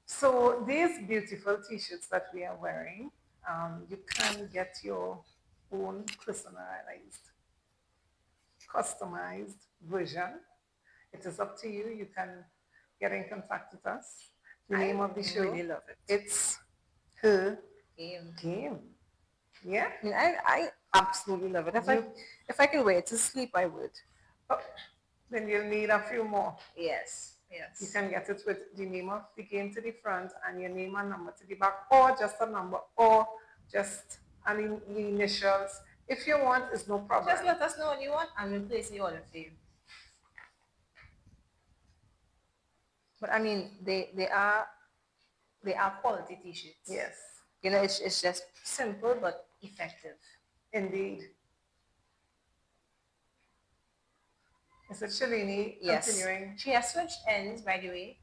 So these beautiful t-shirts that we are wearing, you can get your own personalized, customized version. It is up to you. You can get in contact with us. The name of the show. I really love it. It's Her Game. Game. Yeah? I mean, I absolutely love it. If I could wear it to sleep, I would. Oh, then you'll need a few more. Yes, You yes. can get it with the name of the game to the front and your name and number to the back, or just a number, or just the initials. If you want, it's no problem. Just let us know what you want and we'll place the order for you. But I mean, they are quality t-shirts. Yes, You know, it's just simple but effective. indeed. Is it Shalini Yes. continuing? She has switched ends, by the way.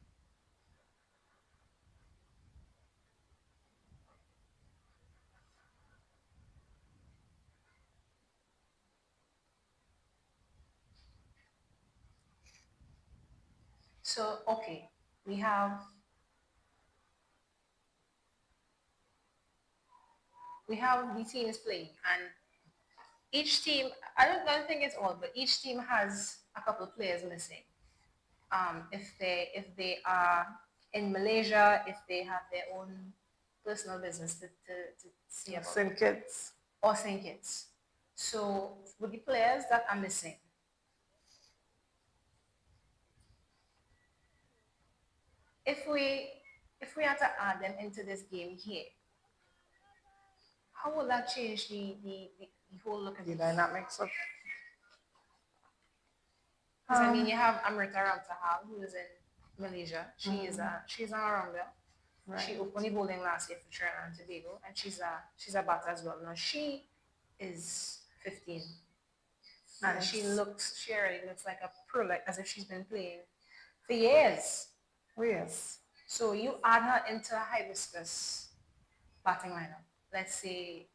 So, okay, we have we have the teams playing, and each team, I don't think it's all, but each team has a couple of players missing. If they are in Malaysia, if they have their own personal business to see about, Send kids. or St. Kitts. So with the players that are missing, if we if we had to add them into this game here, how would that change the whole look of The the game? dynamics of Because I mean, you have Amrita Ramsahal, who is in Malaysia. She's an all-rounder. She right. opened bowling last year for Trinidad and Tobago, and she's a batter as well. Now she is 15, and Nice. she already looks like a pro, like as if she's been playing for years. Oh, yes. So you add her into a hibiscus batting lineup. Let's say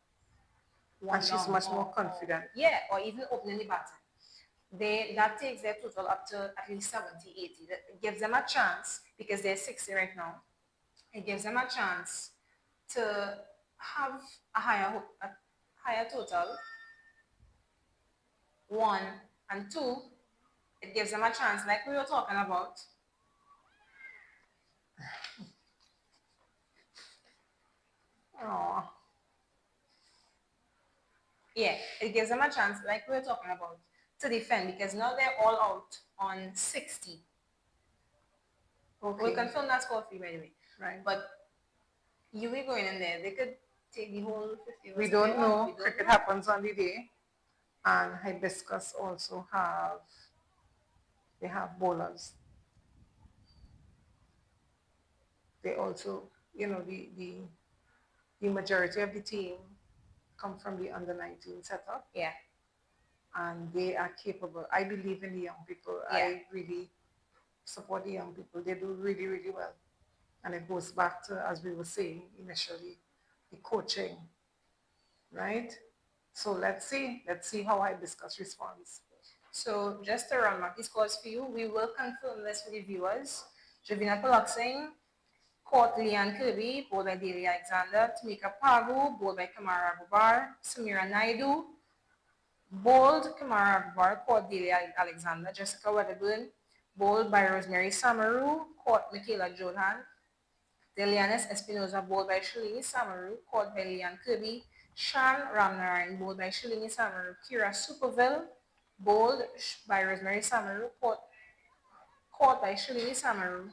one And she's down, much more confident. yeah, or even opening the batting. That takes their total up to at least 70, 80. That gives them a chance, because they're 60 right now. It gives them a chance to have a higher total. One, and two, it gives them a chance, like we were talking about. Oh, Yeah, it gives them a chance, like we were talking about, to defend, because now they're all out on 60. okay. We'll confirm that score for you anyway. Right. But you be going in there, they could take the whole 50 We overs if they don't want. know. We don't Cricket know. happens on the day, and hibiscus also they have bowlers. They also, the majority of the team come from the under 19 setup, Yeah, and they are capable. I believe in the young people. yeah. I really support the young people. They do really, really well. And it goes back to, as we were saying initially, the coaching, right? So let's see how hibiscus responds. So just to run back these scores for you, we will confirm this with the viewers. Javina Paloxing, caught Leanne Kirby, bowled by Delia Alexander. Tamika Pagu, bowled by Kamara Abubar. Samira Naidu, bowled Kamara Abubar, caught Delia Alexander. Jessica Wedderburn, bowled by Rosemary Samaru, caught Michaela Johan. Delianis Espinoza, bowled by Shalini Samaru, caught by Leanne Kirby. Shan Ramnarayan, bowled by Shalini Samaru. Kira Superville, bowled by Rosemary Samaru, caught by Shalini Samaru.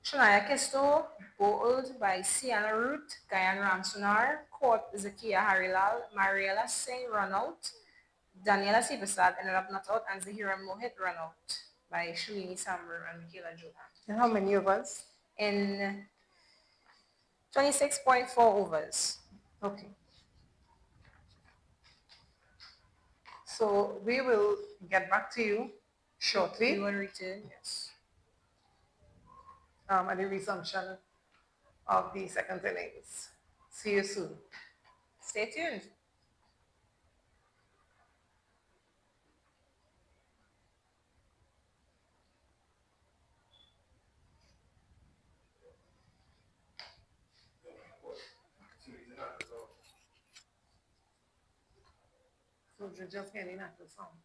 Shania Kesto, bowled by Sienna Root. Gayan Ramsunar, caught Zakia Harilal. Mariela Singh, run out. Daniela Sivasad ended up not out, and Zahira Mohit run out by Shalini Samaru and Michaela Johan. And how many of us? In 26.4 overs. Okay. So we will get back to you shortly. We will return, yes. At the resumption of the second innings. See you soon. Stay tuned. So you're just getting at the song.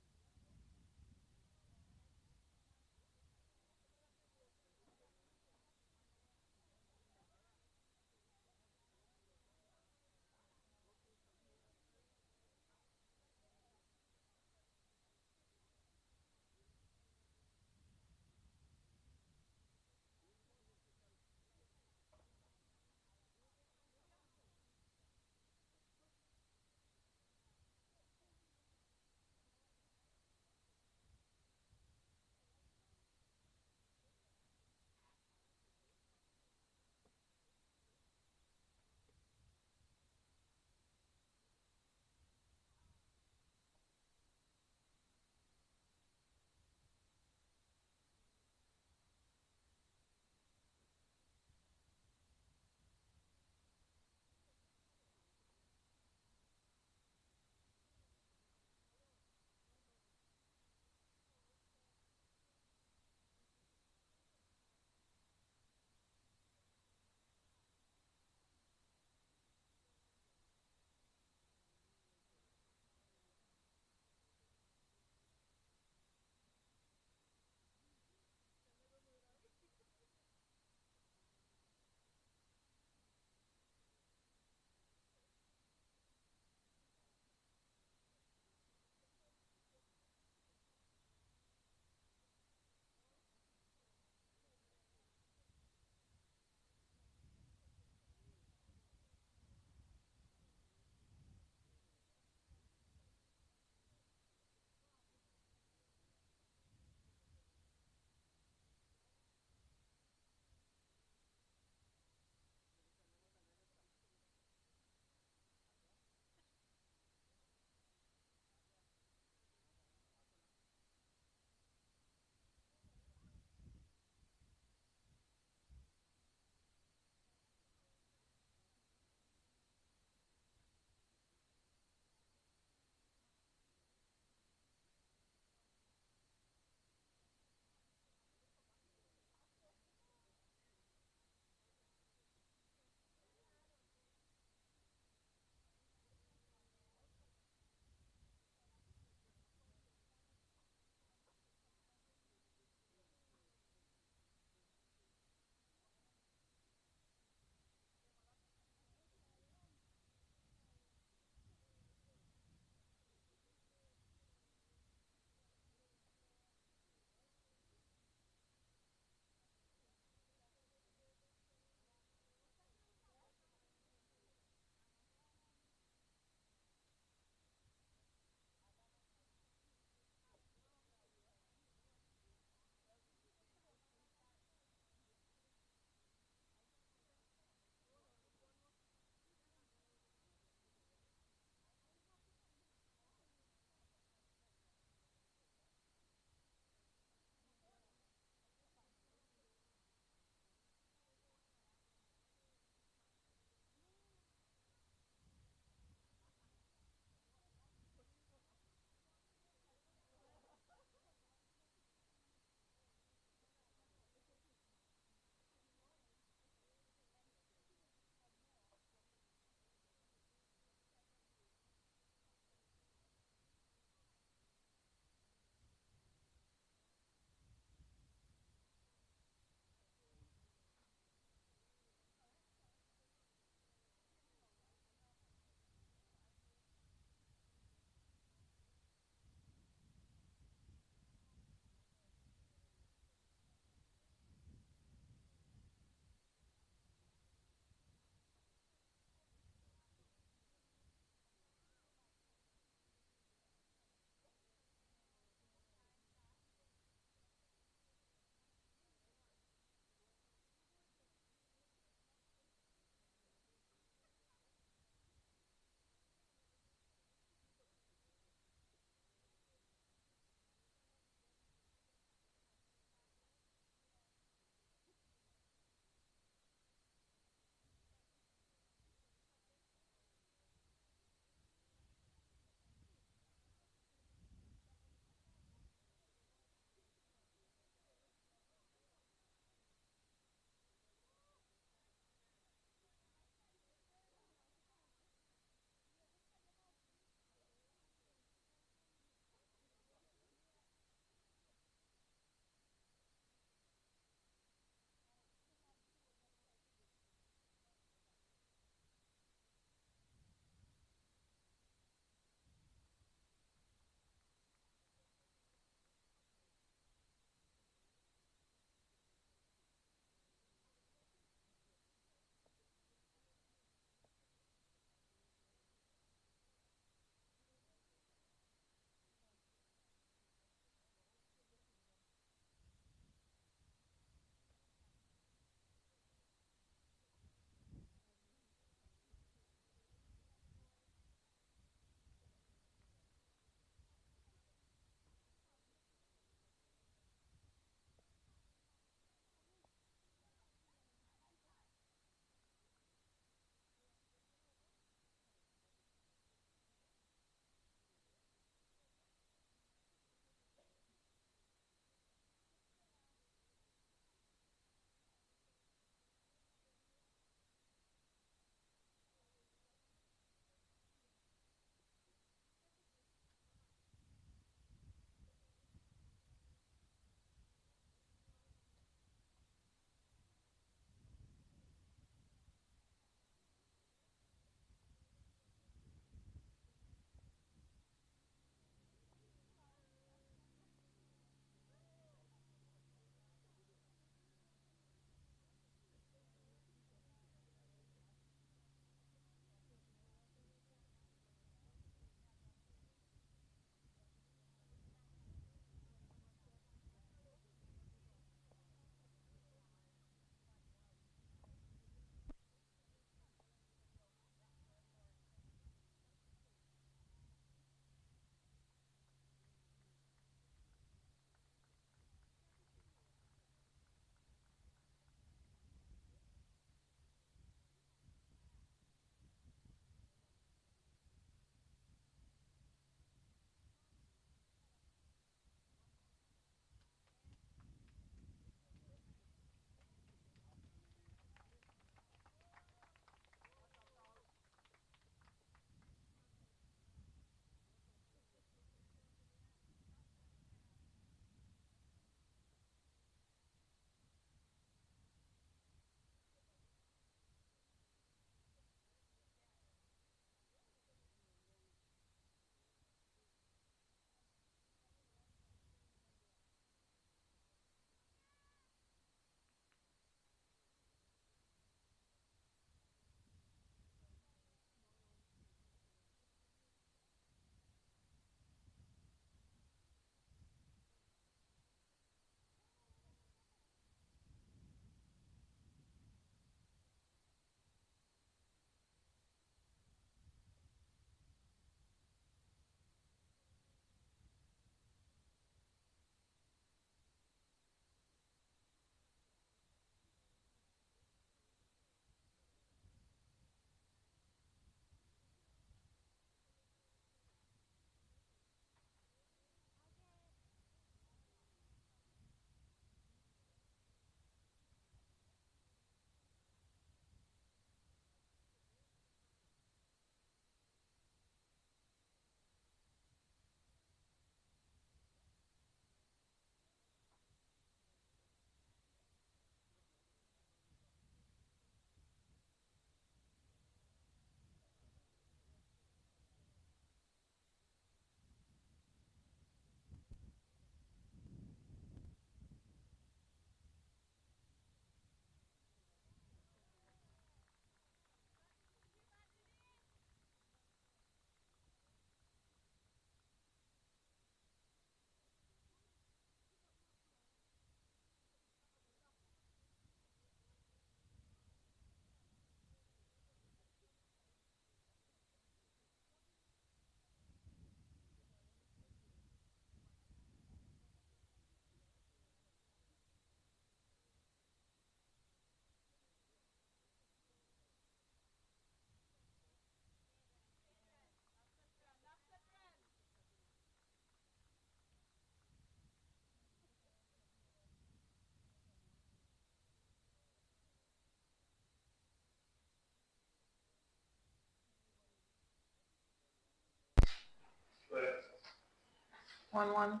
1 1.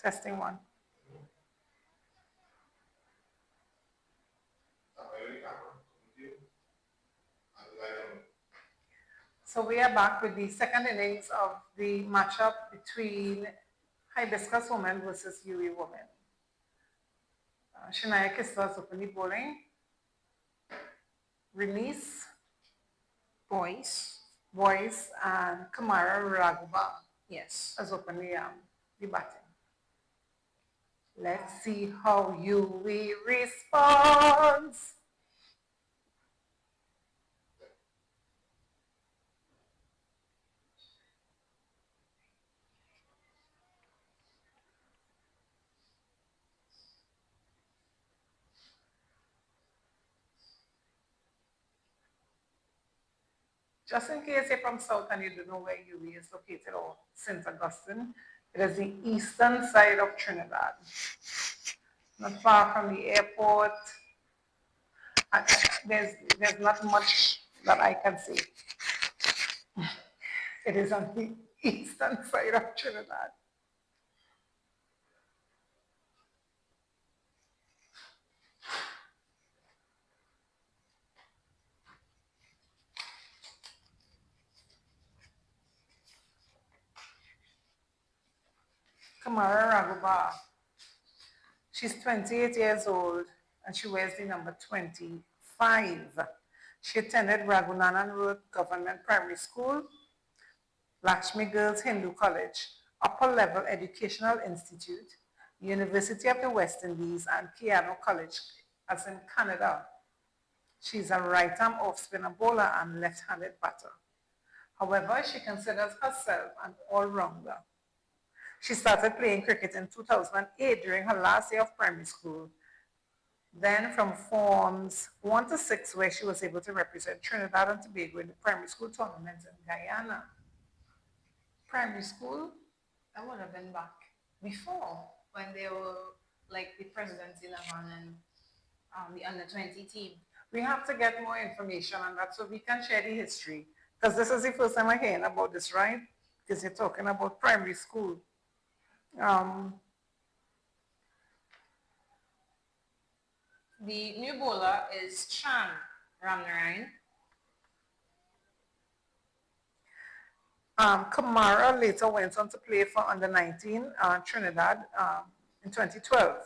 Testing 1. So we are back with the second innings of the matchup between Hibiscus women versus UE women. Shania Kistler is openly bowling. Release, boys, and Kamara Raghuba Yes. as openly the batting. Let's see how UE responds. Just in case you're from South and you don't know where UE is located or St. Augustine, it is the eastern side of Trinidad. Not far from the airport. There's not much that I can say. It is on the eastern side of Trinidad. Kamara Raghuba. She's 28 years old and she wears the number 25. She attended Raghunanan Road Government Primary School, Lakshmi Girls Hindu College, Upper Level Educational Institute, University of the West Indies, and Keano College, as in Canada. She's a right-arm off-spinner bowler and left-handed batter. However, she considers herself an all-rounder. She started playing cricket in 2008 during her last year of primary school. Then from forms 1 to 6, where she was able to represent Trinidad and Tobago in the primary school tournaments in Guyana. Primary school, I would have been back before when they were like the President's 11 and the under 20 team. We have to get more information on that so we can share the history. Because this is the first time I'm hearing about this, right? Because you're talking about primary school. The new bowler is Chan Ramnarayan. Kamara later went on to play for under 19 Trinidad in 2012.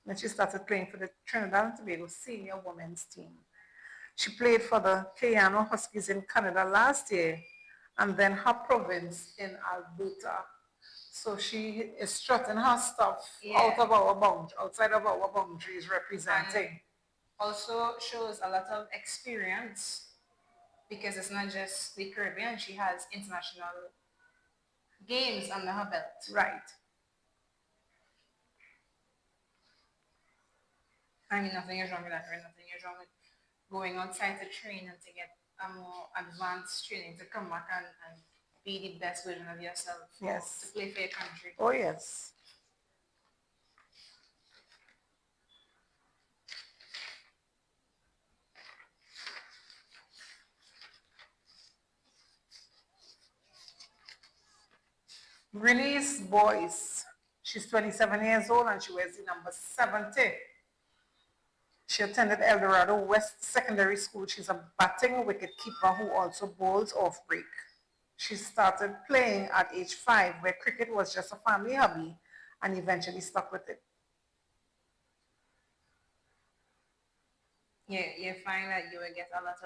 Then she started playing for the Trinidad and Tobago senior women's team. She played for the Keano Huskies in Canada last year and then her province in Alberta. So she is strutting her stuff outside of our boundaries representing. And also shows a lot of experience because it's not just the Caribbean, she has international games under her belt. Right. I mean, nothing is wrong with that, right? Nothing is wrong with going outside to train and to get a more advanced training to come back and be the best version of yourself. Yes. To play for your country. Oh, yes. Release Boyce. She's 27 years old and she wears the number 70. She attended El Dorado West Secondary School. She's a batting wicketkeeper who also bowls off break. She started playing at age 5, where cricket was just a family hobby, and eventually stuck with it. Yeah, you find that you will get a lot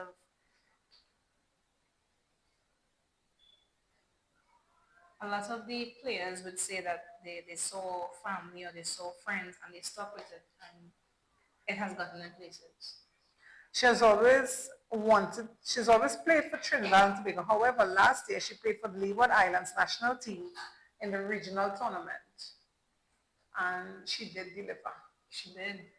of the players would say that they saw family or they saw friends and they stuck with it and it has gotten in places. She's always played for Trinidad and Tobago. However, last year she played for the Leeward Islands national team in the regional tournament. And she did deliver. She did.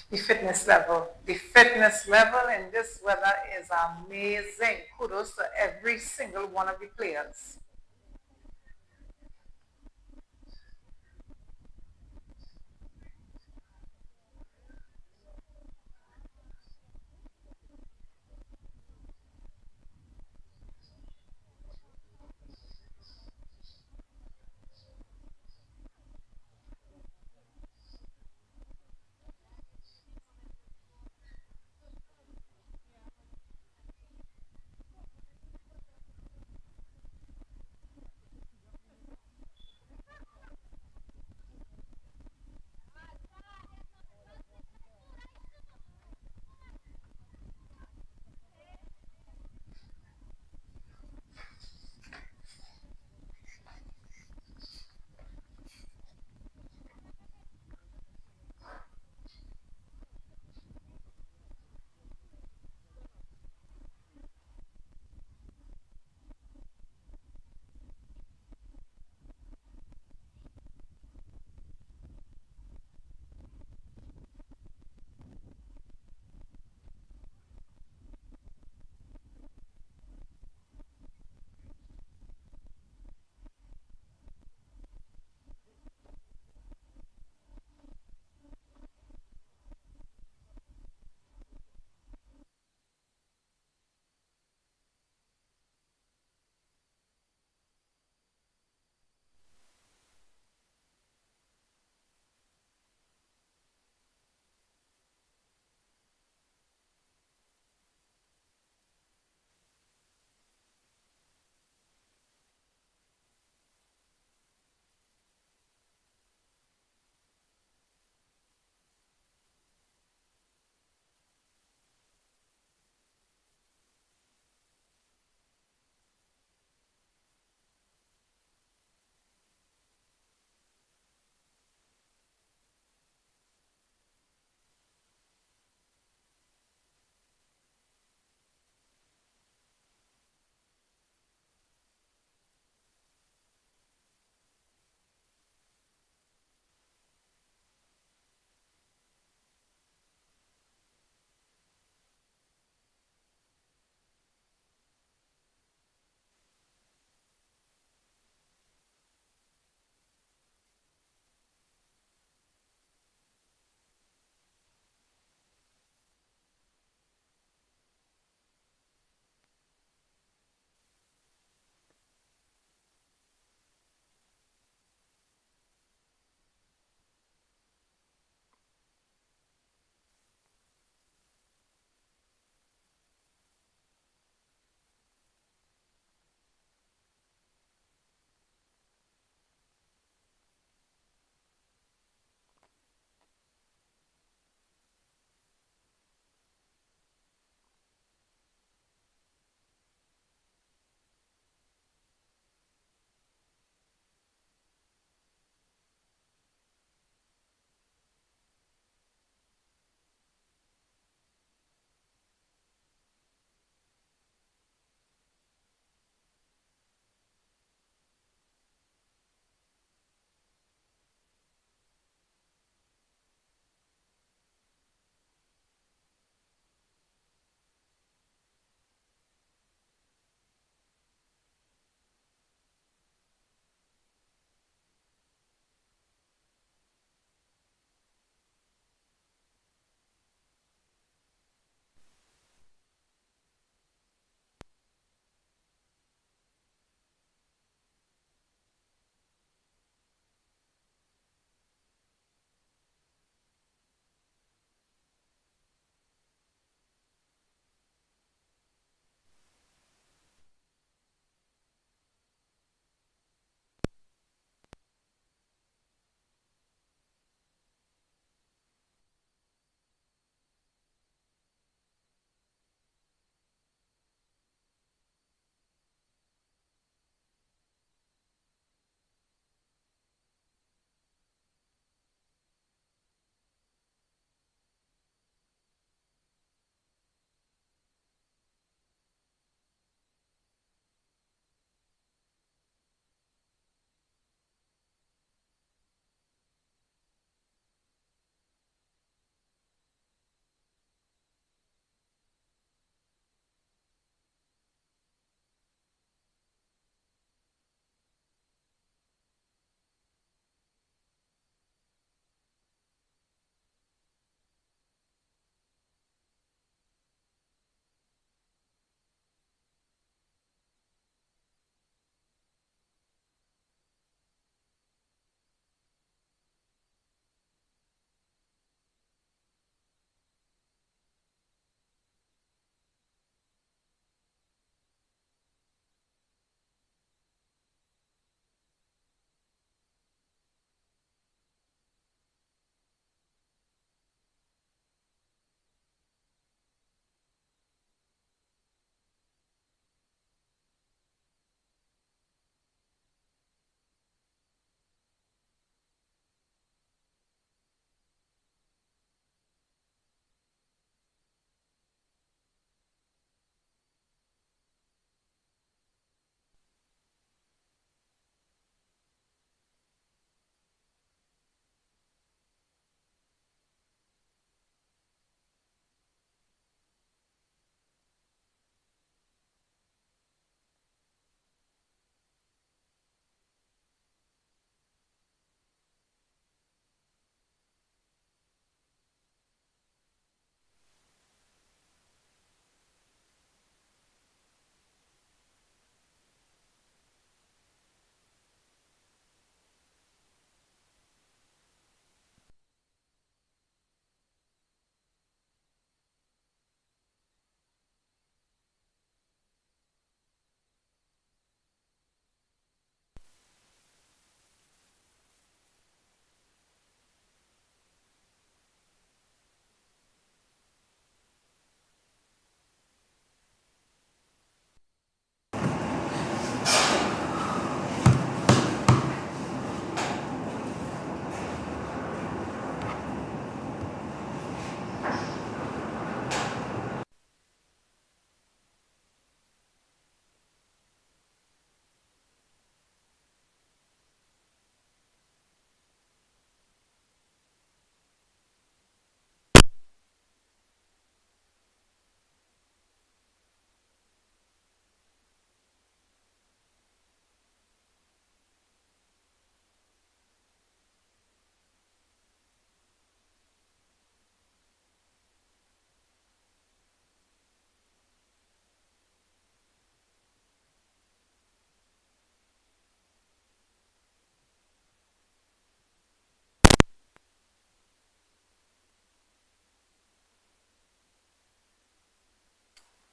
The fitness level in this weather is amazing. Kudos to every single one of the players.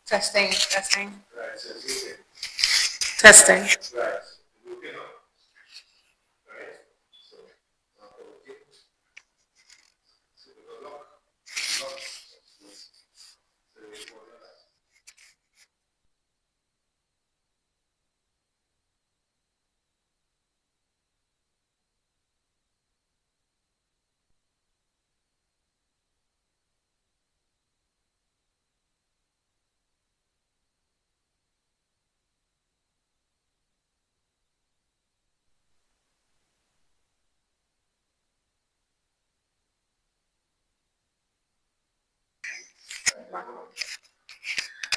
Testing, testing. Testing.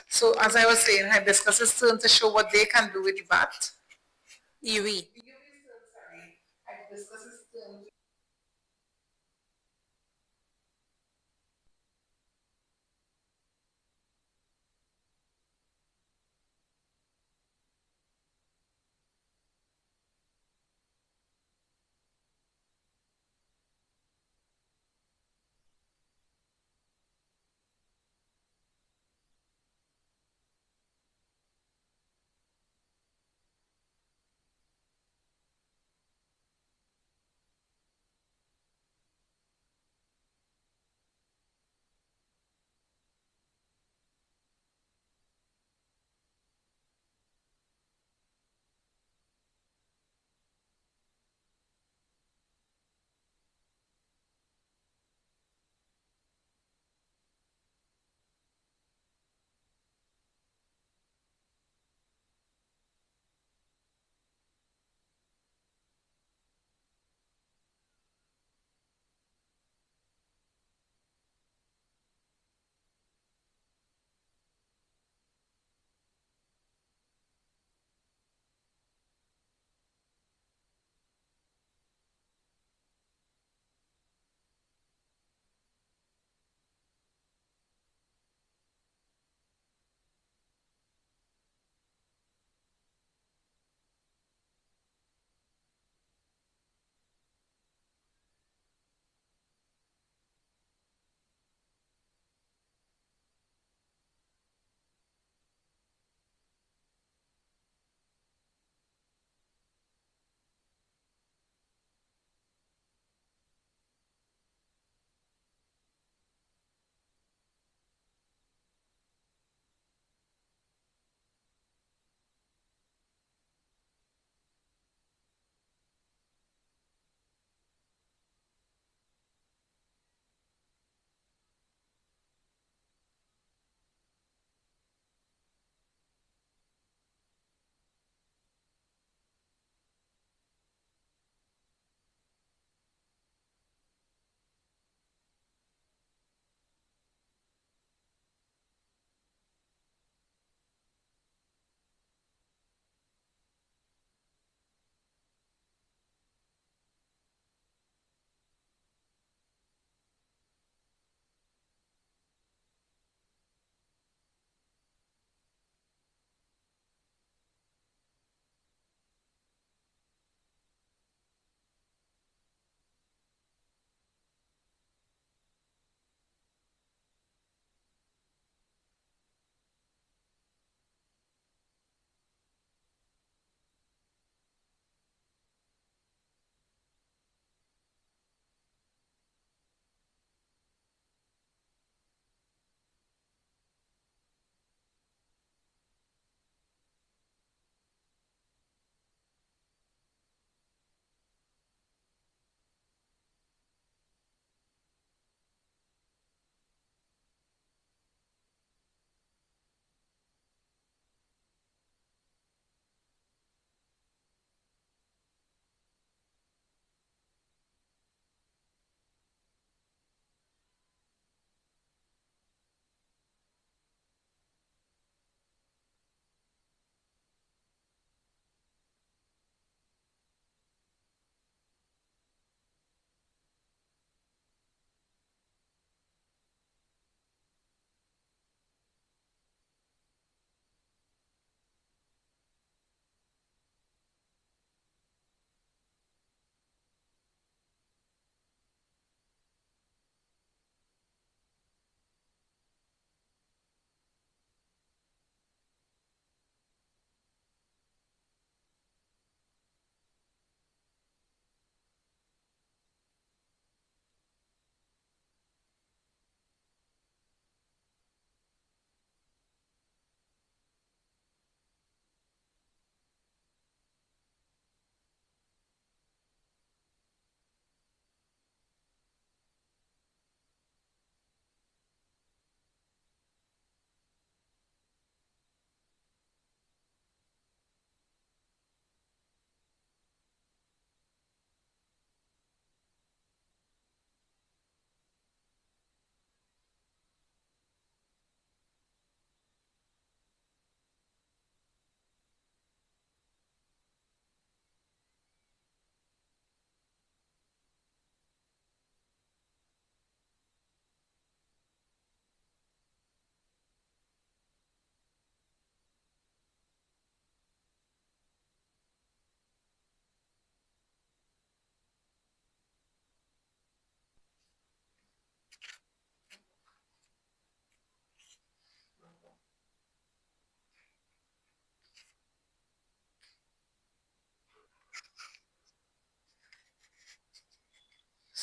So as I was saying, hibiscus is turn to show what they can do with the bat. Iwi.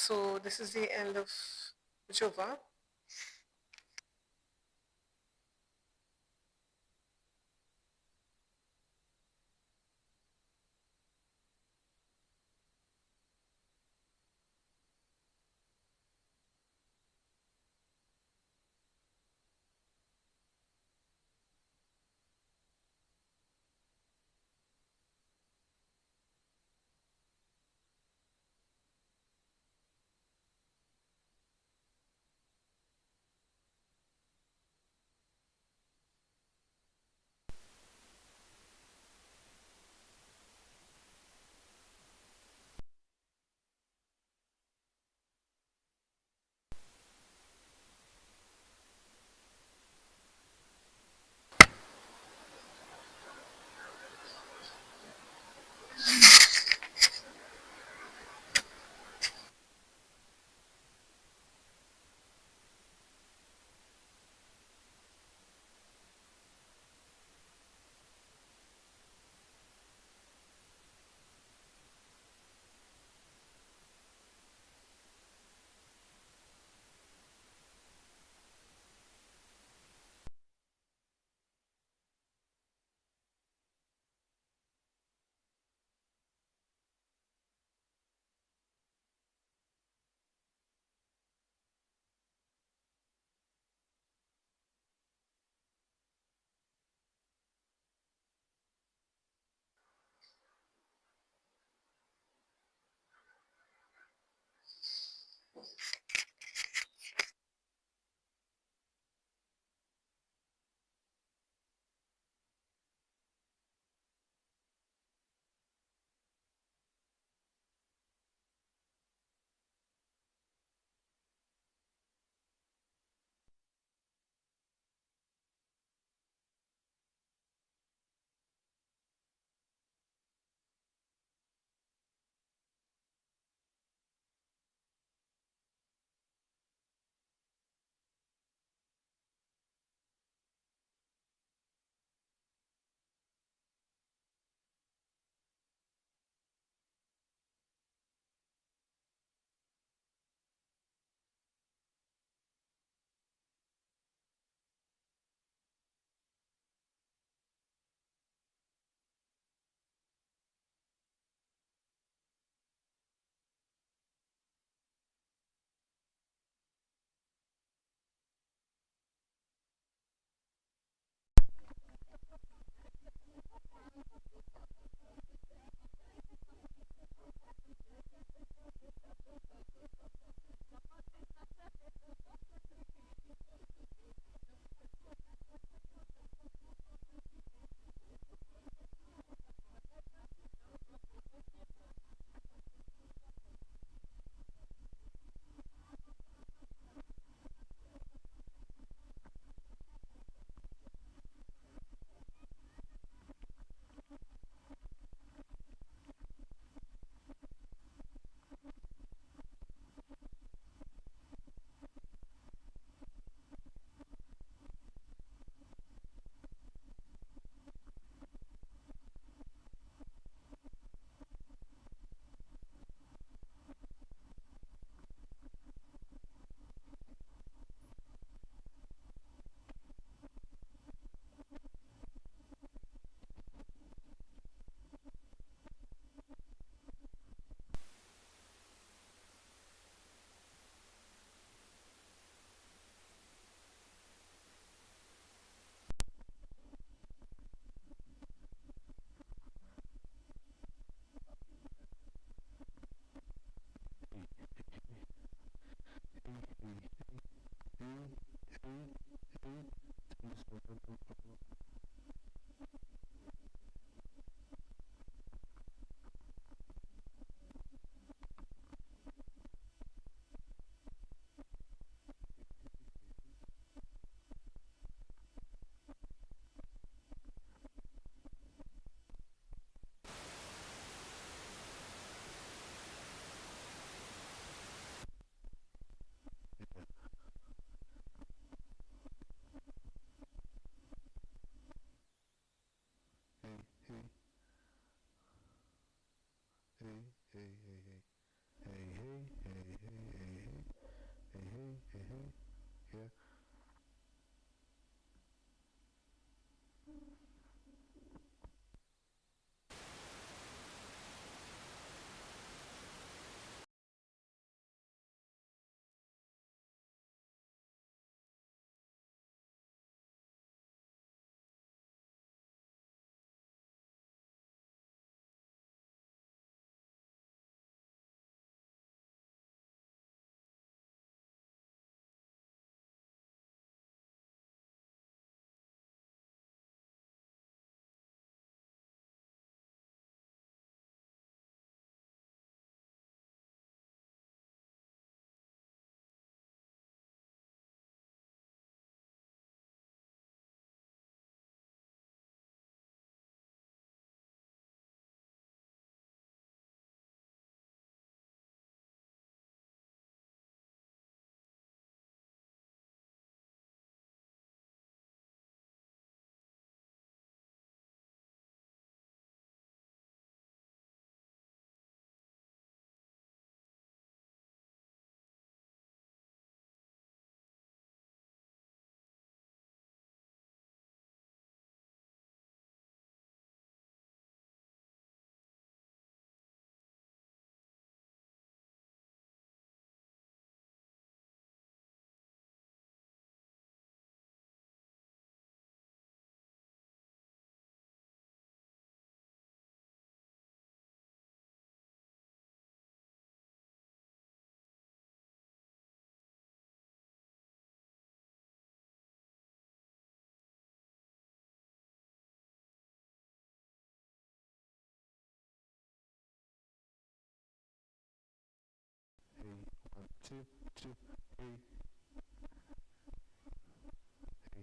So this is the end of Jova. here. Hey, one, two, two, hey, hey.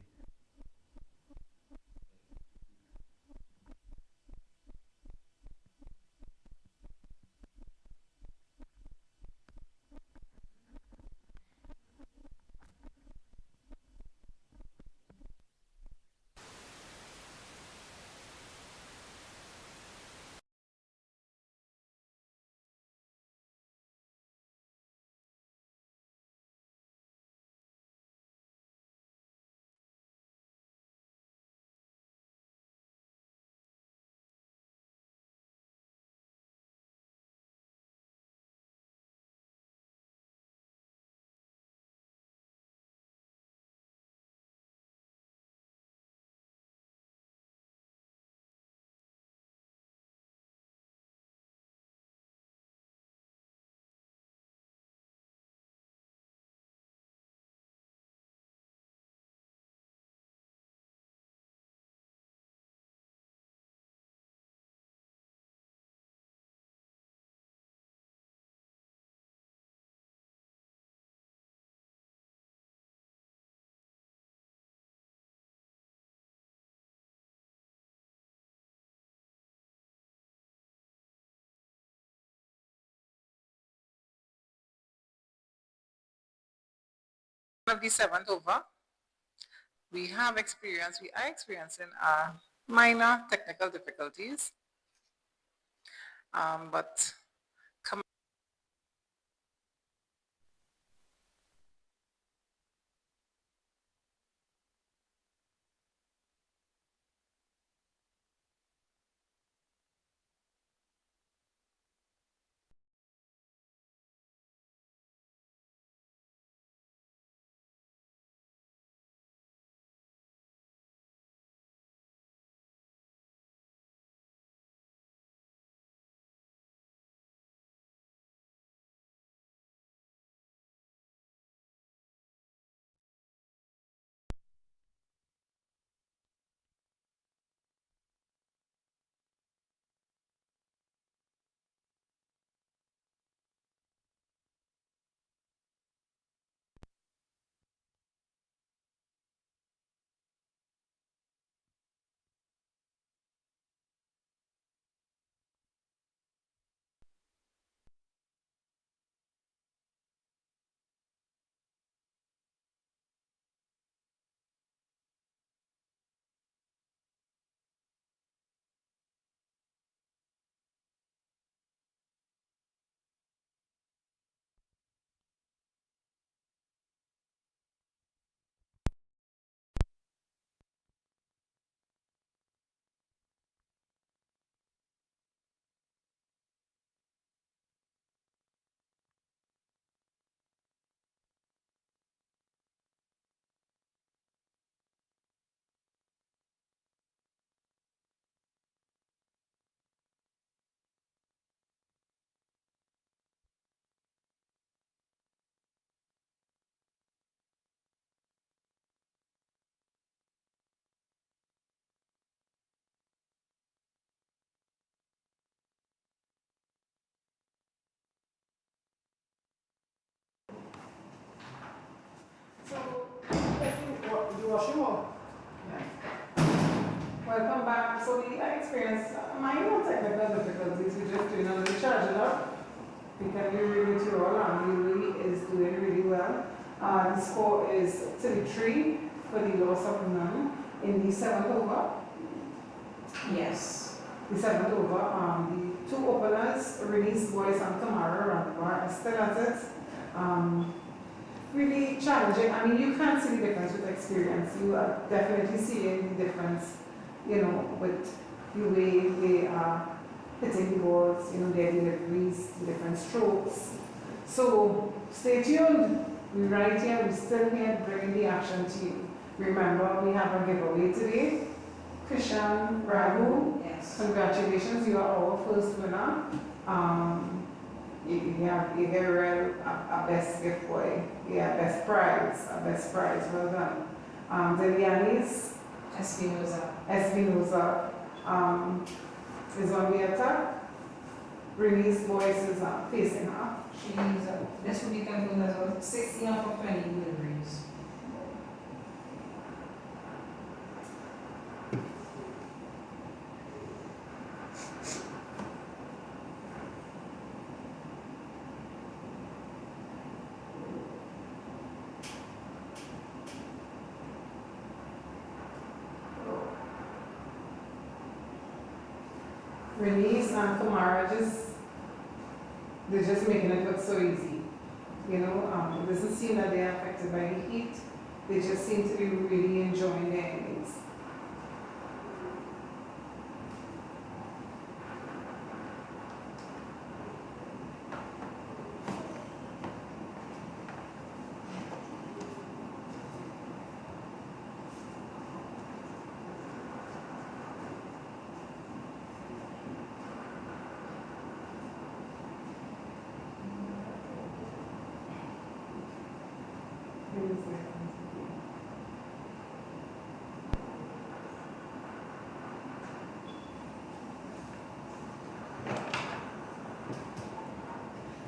Of the seventh over, we are experiencing minor technical difficulties, but washing or? Welcome back. So we experienced minor technical difficulties. We just doing a little charging up. We can be really through Yuri is doing really well. The score is 33 for the loss of none in the 7th over. Yes. The 7th over. The two openers, Release Boys and Tamara Ranvar, are still at it. Really challenging. I mean, you can't see the difference with experience. You are definitely seeing the difference, with the way they are hitting the balls, their deliveries, the different strokes. So stay tuned. We're right here. We're still here bringing the action to you. Remember, we have a giveaway today. Krishan Raghu, Yes. congratulations. You are our first winner. You have a best gift boy. Yeah, best prize. A best prize. Well done. Deliani's Espinoza is on the attack. Release Boys is facing her. This will be confirmed as well. 16 out of 20 deliveries. Release and Kamara they're just making it look so easy. It doesn't seem that they're affected by the heat. They just seem to be really enjoying their innings.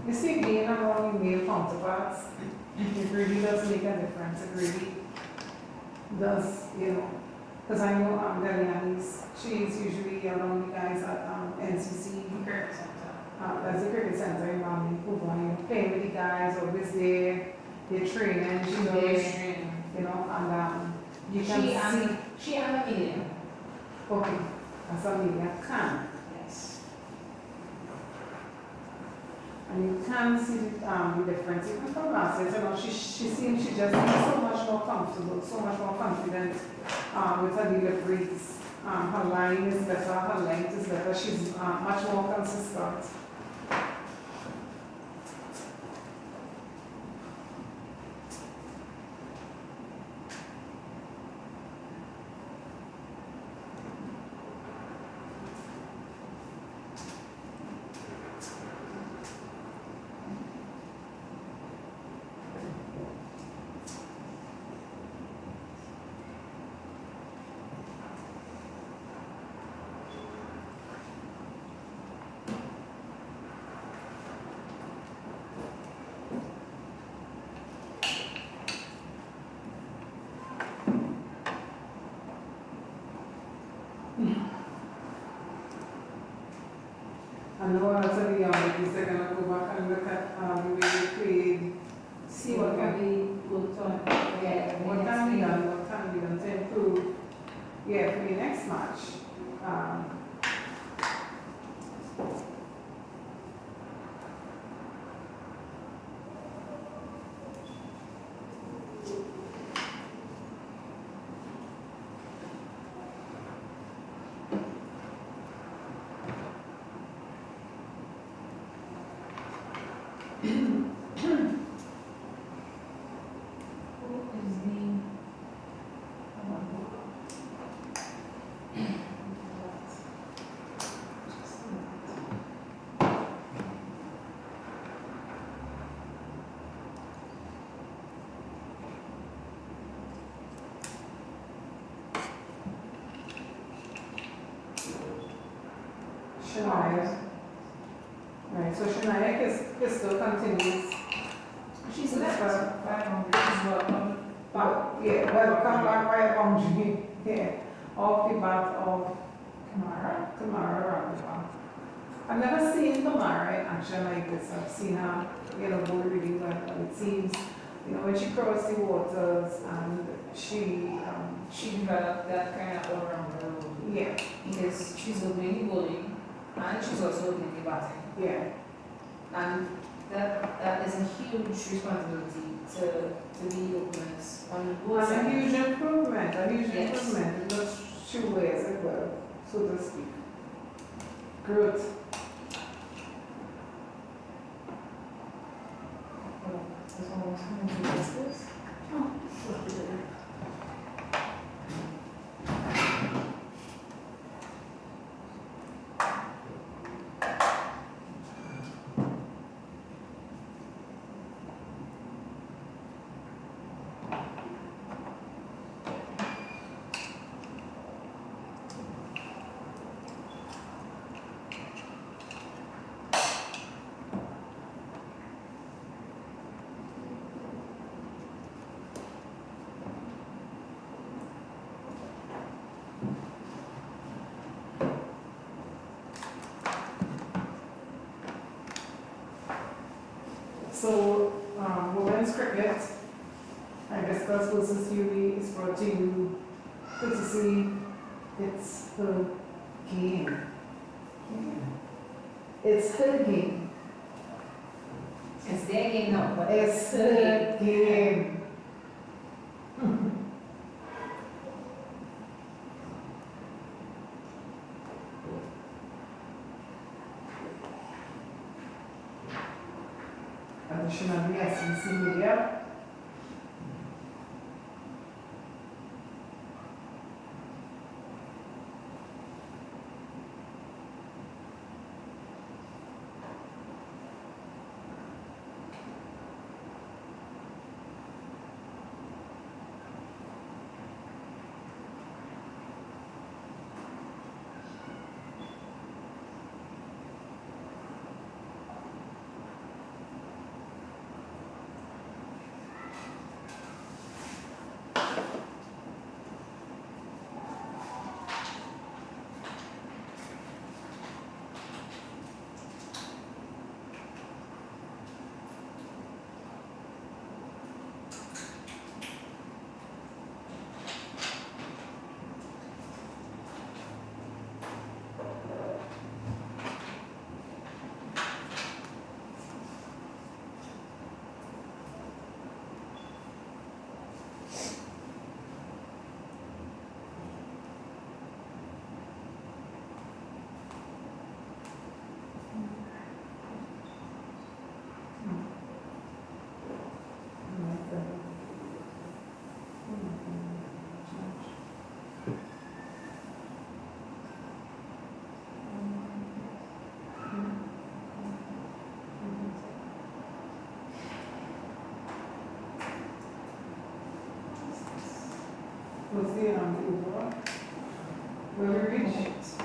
You see, being among male counterparts, it really does make a difference. It really does, because I know Delana's, she's usually around the guys at NCC. Cricket Center. That's the cricket center in Vancouver, playing with the guys, always there, they're training, she's always, and you can see. She and Amelia. Okay, that's Amelia Khan. Yes. And you can see the difference. Even from last year, she seems she just is so much more comfortable, so much more confident with her deliveries. Her line is better, her length is better. She's much more consistent. I know a lot of the young ladies, they're going to go back and look at the way they played, see what can be worked on. Yeah, What can be done, what can be done to improve. Yeah, for the next match. Shania. Right, so Shania still continues. She's left. 500. She's welcome. Yeah, well, come back right boundary, yeah, off the bat of Kamara roundabout. I've never seen Kamara in action like this. I've seen her, go really well, but it seems, when she crossed the waters and She developed that kind of all-rounder role yeah, because she's opening the bowling and she's also opening the batting. yeah, And that is a huge responsibility to the openers on both and a sides. huge improvement, Yes. in those two ways as well, so to speak. Growth. Oh, there's almost how many businesses? So, women's cricket, I discussed versus UV is brought to you courtesy, it's her game. It's her game. It's their game now, but It's her game. Additionally, SEC media. What's the overall? Where we reached?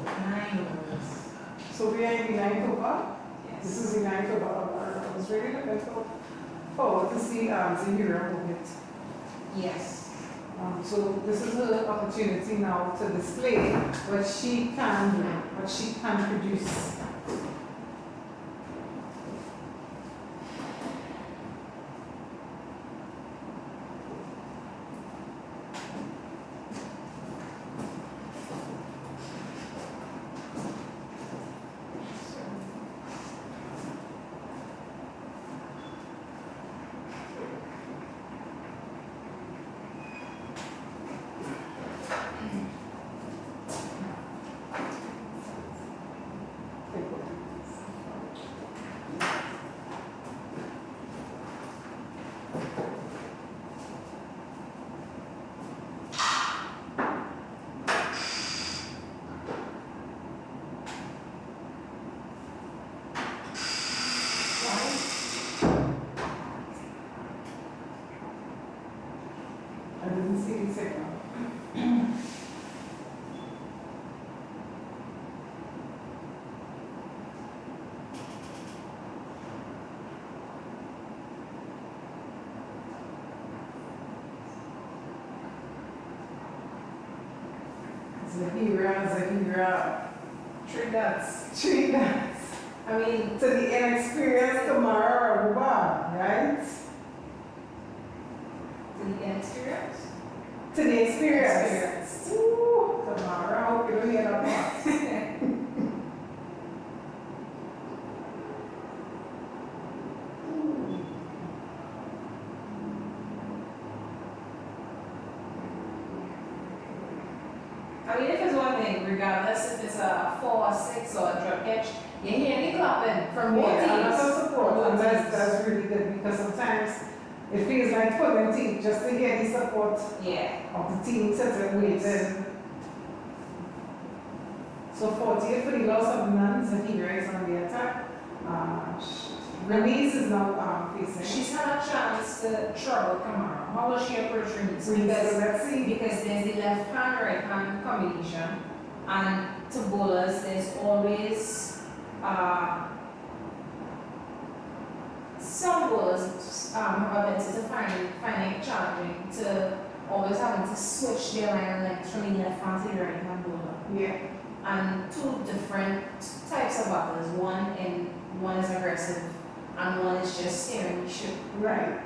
9 overs. So we are in the ninth over. This Yes. is the ninth over of our Australia. Let's go forward to see Zahira movement. Yes. So this is her opportunity now to display what she can do, what she can produce. I didn't see the signal. Zahira. Three dots. Three dots. I mean, To the inexperienced Kamara Aruba, right? the inexperience. To the experienced. Experienced. Ooh, Kamara, I hope you don't hear that part. I mean, if it's one thing, regardless if it's a 4 or 6 or a drop catch, you hear the clapping from both Yeah, and teams. that's support, From and both teams. that's really good because sometimes it feels like pulling teeth just to get the support Yeah. of the team sitting waiting. So 48 for the loss of nuns, and he is on the attack. Release is now facing. She's had a chance to trouble Kamara. How will she approach Reese? So let's see. Because there's the left hand, right hand combination, and to bowlers, there's always some bowlers have a tendency to find it challenging to always having to switch their line of length from the left hand to the right hand bowler. Yeah. And two different types of batters. One is aggressive, and one is just steering the ship. Right.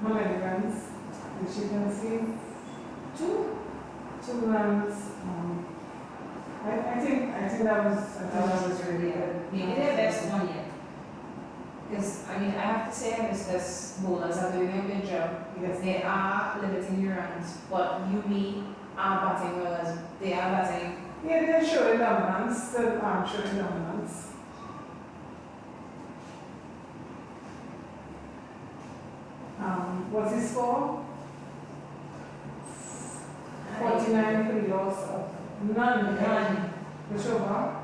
How many runs did she concede? Two. 2 runs. I think that was really good. Maybe their best one yet. Because I mean, I have to say, Mr. bowlers are doing a good job because they are limiting the runs, but UB are batting well as they are batting. Yeah, they're showing dominance, still showing dominance. What's his score? 49 for the loss of none. Which over?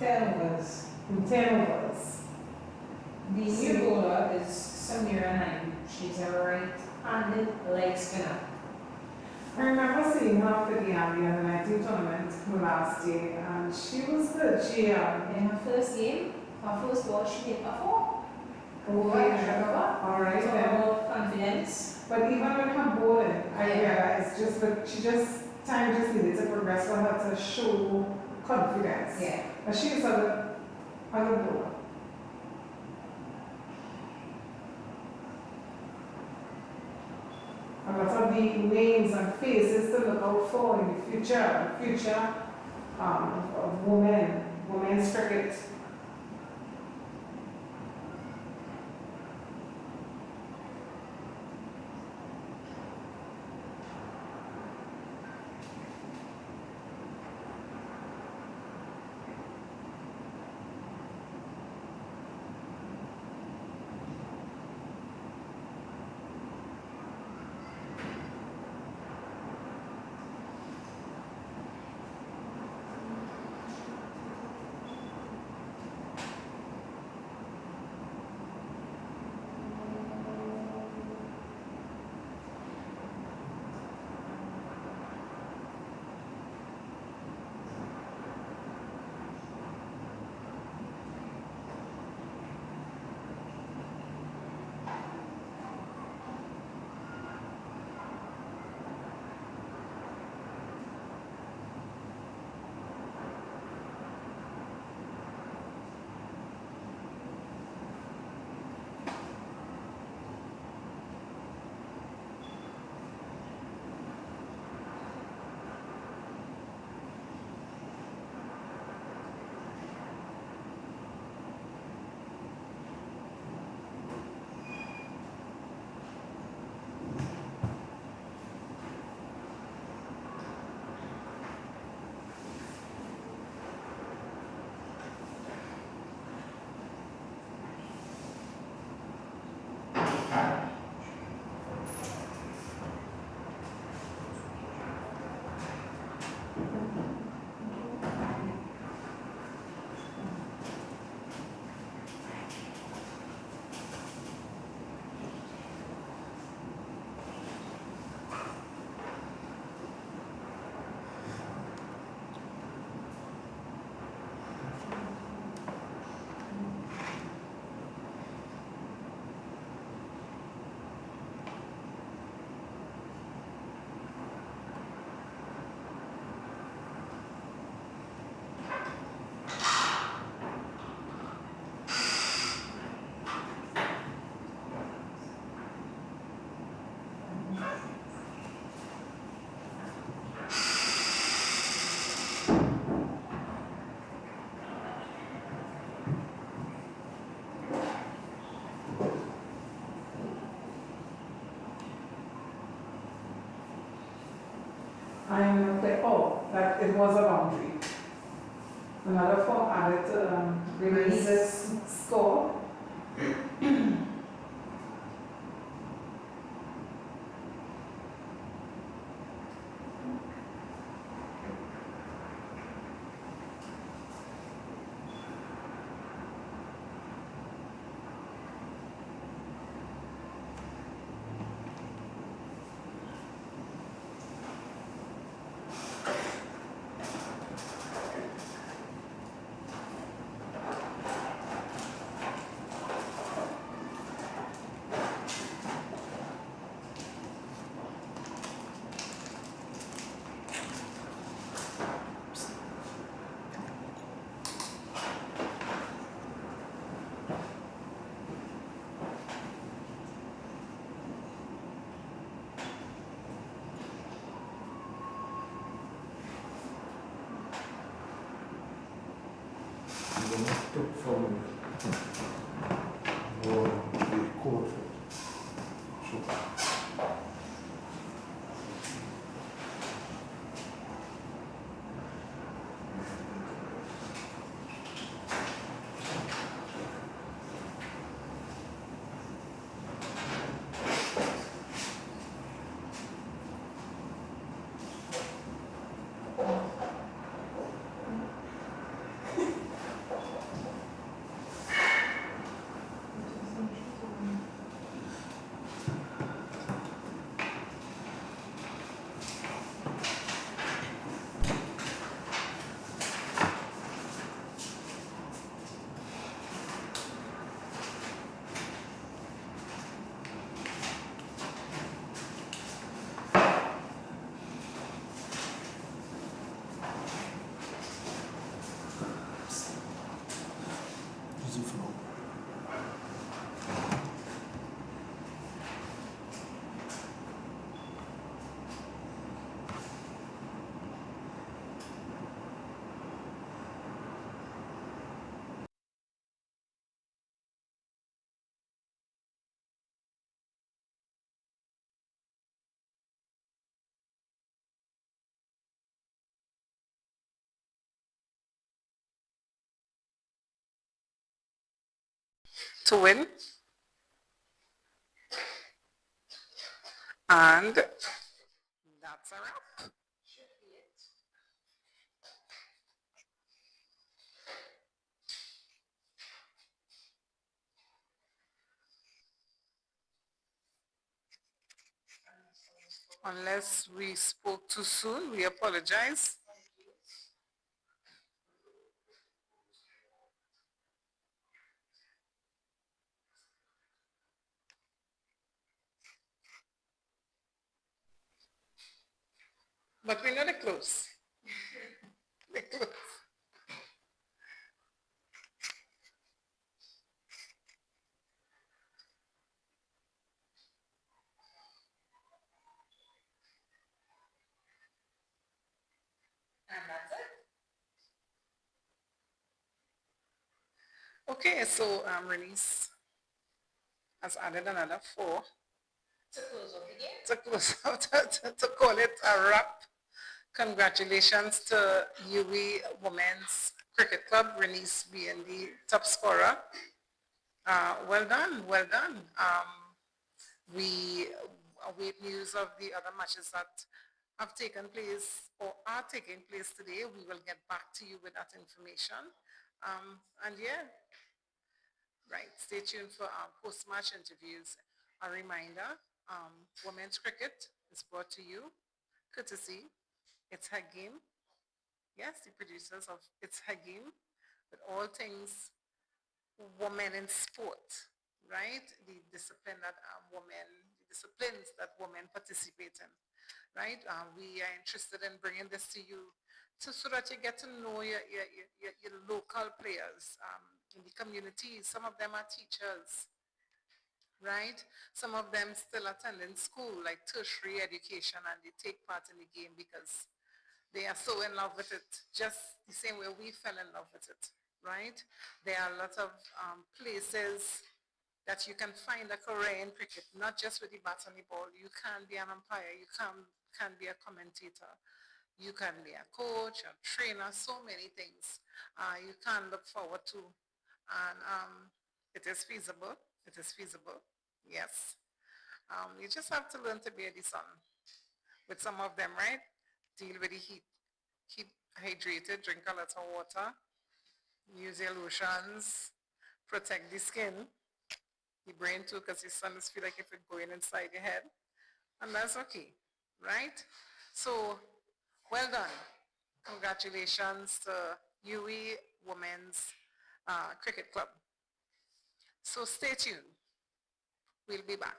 10 overs. In 10 overs. The new bowler is Samira Naim. She's a right-handed leg spinner. I remember seeing her for the under 19 tournament last year, and she was good. She In her first game, her first ball, she hit a 4. all right then. So confidence. But even with her bowling, I Yeah. realized time just needed to progress for her to show confidence. Yeah. But she was a good bowler. A lot of the names and faces to look out for in the future of women's cricket. I'm like, oh, that it was a boundary. Another 4 added to release this score. took from the court. To win. And that's a wrap. Unless we spoke too soon, we apologize. But we know they're close. They're close. And that's it. Okay, so Release has added another 4 To close out the game. to close out, to call it a wrap. Congratulations to UWI Women's Cricket Club, Release being the top scorer. Well done, well done. We await news of the other matches that have taken place or are taking place today. We will get back to you with that information. And yeah, right, stay tuned for post-match interviews. A reminder, women's cricket is brought to you courtesy It's Her Game. Yes, the producers of It's Her Game, with all things women in sport, right? The disciplines that women participate in, right? We are interested in bringing this to you so that you get to know your local players in the community. Some of them are teachers, right? Some of them still attending school, like tertiary education, and they take part in the game because they are so in love with it, just the same way we fell in love with it, right? There are a lot of places that you can find a career in cricket, not just with the bat and the ball. You can be an umpire, you can be a commentator, You can be a coach, a trainer, so many things you can look forward to. And it is feasible. It is feasible. Yes. You just have to learn to be the sun with some of them, right? Deal with the heat. Keep hydrated, drink a lot of water, use your lotions, protect the skin, the brain too, because the sun is feel like if it's going inside your head. And that's okay, right? So, well done. Congratulations to UE Women's Cricket Club. So stay tuned. We'll be back.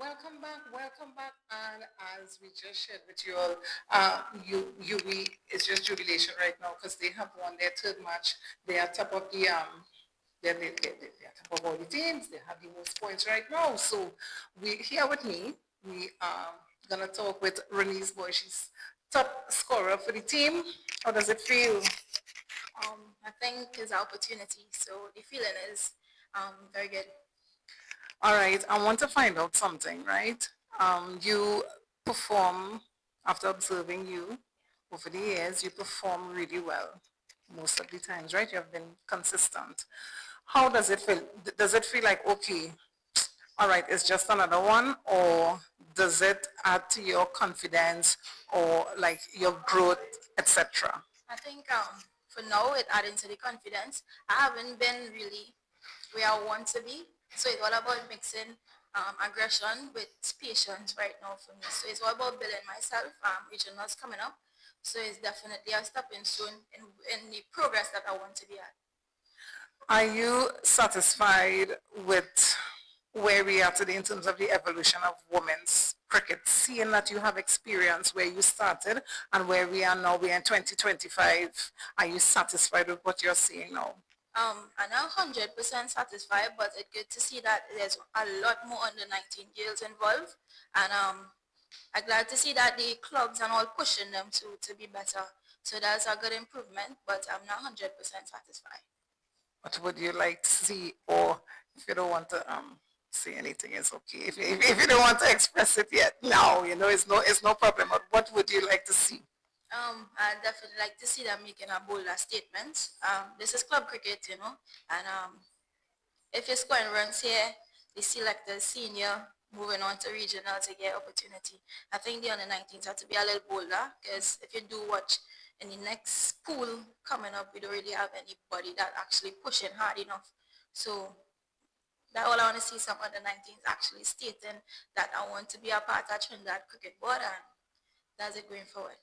Welcome back, and as we just shared with you all, UV is just jubilation right now because they have won their third match. They are top of the they are top of all the teams. They have the most points right now. So we here with me, we are gonna talk with Reni's boy. She's top scorer for the team. How does it feel? I think it's an opportunity, so the feeling is very good. All right, I want to find out something, right? You perform, after observing you over the years, you perform really well most of the times, right? You have been consistent. How does it feel? Does it feel like, okay, all right, it's just another one, or does it add to your confidence or like your growth, etc.? I think for now it adding to the confidence. I haven't been really where I want to be, so it's all about mixing aggression with patience right now for me. So it's all about building myself. Regionals coming up, so it's definitely a stepping stone in the progress that I want to be at. Are you satisfied with where we are today in terms of the evolution of women's cricket, seeing that you have experience where you started and where we are now, we are in 2025, are you satisfied with what you're seeing now? I'm not 100% satisfied, but it's good to see that there's a lot more under 19 girls involved, and I'm glad to see that the clubs are all pushing them to be better. So that's a good improvement, but I'm not 100% satisfied. What would you like to see, or if you don't want to say anything, it's okay. If you don't want to express it yet, no, it's no problem. But what would you like to see? I definitely like to see them making a bolder statement. This is club cricket, and if you're scoring runs here, they select the senior moving on to regional to get opportunity. I think the under 19s have to be a little bolder because if you do watch in the next pool coming up, we don't really have anybody that actually pushing hard enough. So that all I want to see some under 19s actually stating that I want to be a part of Trinidad cricket board, and that's it going forward.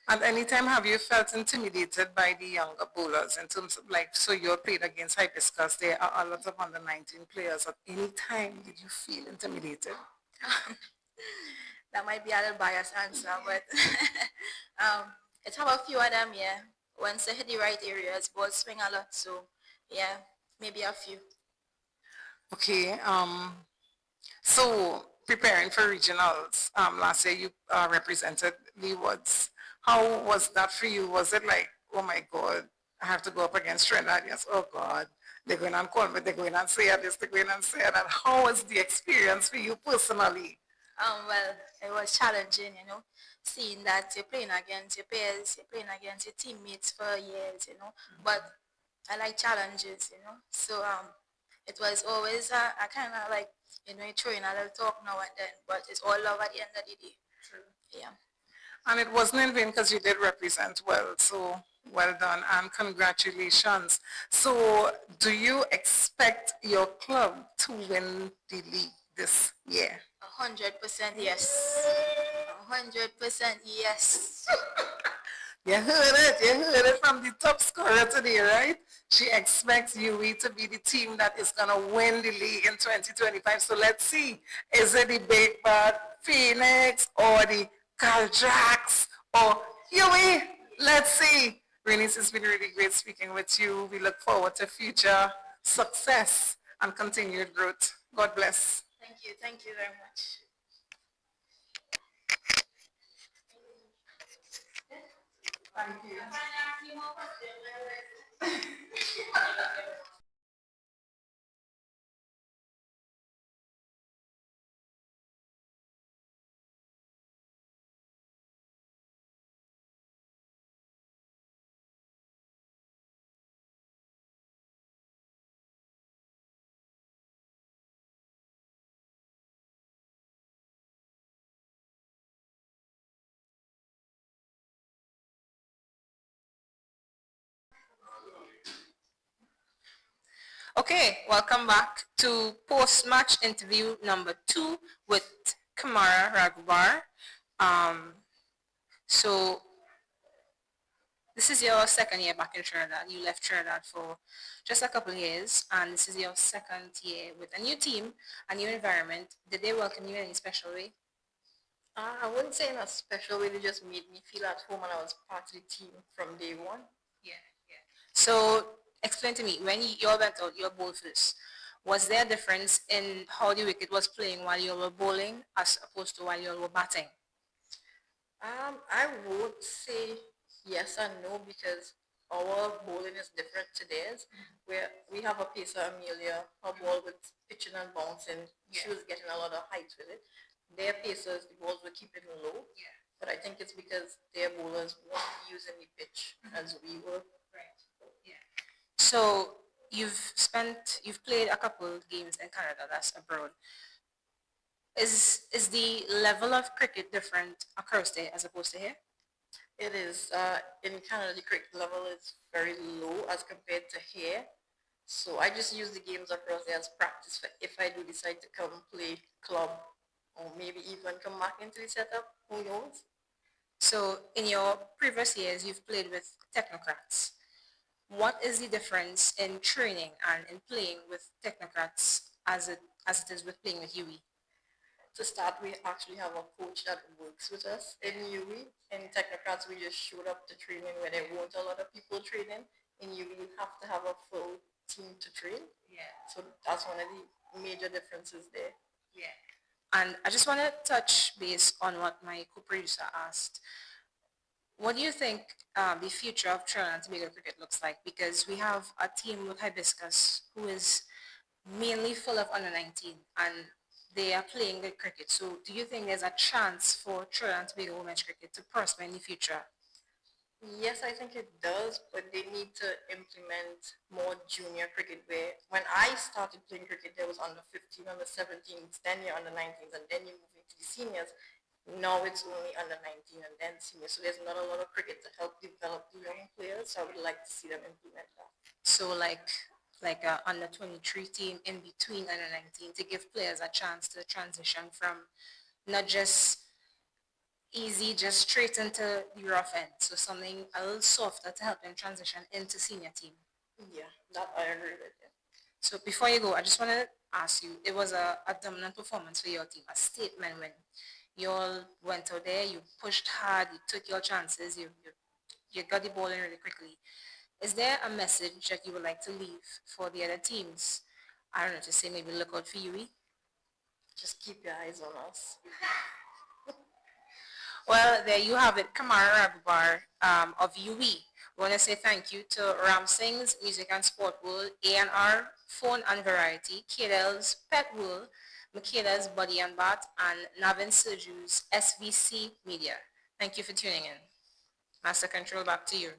At any time, have you felt intimidated by the younger bowlers in terms of like, so you're played against Hibiscus, there are a lot of under 19 players. At any time, did you feel intimidated? That might be a little biased answer, but it's have a few of them, yeah. Once they hit the right areas, balls swing a lot, so yeah, maybe a few. Okay, so preparing for regionals, last year you represented the Woods. How was that for you? Was it like, oh my God, I have to go up against Trinidad? Yes, oh God, they're going on call me, they're going on say this, they're going on say that. How was the experience for you personally? Well, it was challenging, seeing that you're playing against your peers, you're playing against your teammates for years, But I like challenges, So it was always a kind of like, you're throwing a little talk now and then, but it's all love at the end of the day. True. Yeah. And it wasn't in vain because you did represent well, so well done and congratulations. So do you expect your club to win the league this year? 100% yes. 100% yes. You heard it from the top scorer today, right? She expects UE to be the team that is going to win the league in 2025. So let's see, is it the Big Bad Phoenix or the Carjacks or UE? Let's see. Renice, it's been really great speaking with you. We look forward to future success and continued growth. God bless. Thank you very much. Thank you. Okay, welcome back to post-match interview number 2 with Kamara Raghubar. So this is your second year back in Trinidad. You left Trinidad for just a couple of years, and this is your second year with a new team, a new environment. Did they welcome you in any special way? I wouldn't say in a special way. They just made me feel at home, and I was part of the team from day one. Yeah. So explain to me, when you all went out, your bowl first, was there a difference in how the wicket was playing while you were bowling as opposed to while you all were batting? I would say yes and no because our bowling is different to theirs. Where we have a pacer, Amelia, her ball was pitching and bouncing. She was getting a lot of height with it. Their pacers, the balls were keeping low. Yeah. But I think it's because their bowlers weren't using the pitch as we were. Right. Yeah. So you've played a couple of games in Canada, that's abroad. Is the level of cricket different across there as opposed to here? It is. In Canada, the cricket level is very low as compared to here. So I just use the games across there as practice for if I do decide to come play club or maybe even come back into the setup. Who knows? So in your previous years, you've played with technocrats. What is the difference in training and in playing with technocrats as it is with playing with UE? To start, we actually have a coach that works with us in UE. In Technocrats, we just showed up to training where there weren't a lot of people training. In UE, you have to have a full team to train. Yeah. So that's one of the major differences there. Yeah. And I just want to touch base on what my co-producer asked. What do you think the future of Trinidad and Tobago cricket looks like? Because we have a team with Hibiscus who is mainly full of under 19 and they are playing good cricket. So do you think there's a chance for Trinidad and Tobago women's cricket to prosper in the future? Yes, I think it does, but they need to implement more junior cricket where when I started playing cricket, there was under 15, under 17s, then you're under 19s, and then you move into the seniors. Now it's only under 19 and then seniors. So there's not a lot of cricket to help develop the young players. So I would like to see them implement that. So like a under 23 team in between under 19 to give players a chance to transition from not just easy, just straight into the rough end. So something a little softer to help them transition into senior team. Yeah, that I agree with you. So before you go, I just want to ask you, it was a dominant performance for your team, a statement win. You all went out there, you pushed hard, you took your chances, you got the ball in really quickly. Is there a message that you would like to leave for the other teams? I don't know, to say maybe look out for UE? Just keep your eyes on us. Well, there you have it, Kamara Ragubar of UE. We want to say thank you to Ram Singh's Music and Sport World, A&R, Phone and Variety, KDL's Pet World, Michaela's Body and Bath, and Navin Serju's SVC Media. Thank you for tuning in. Master Control, back to you.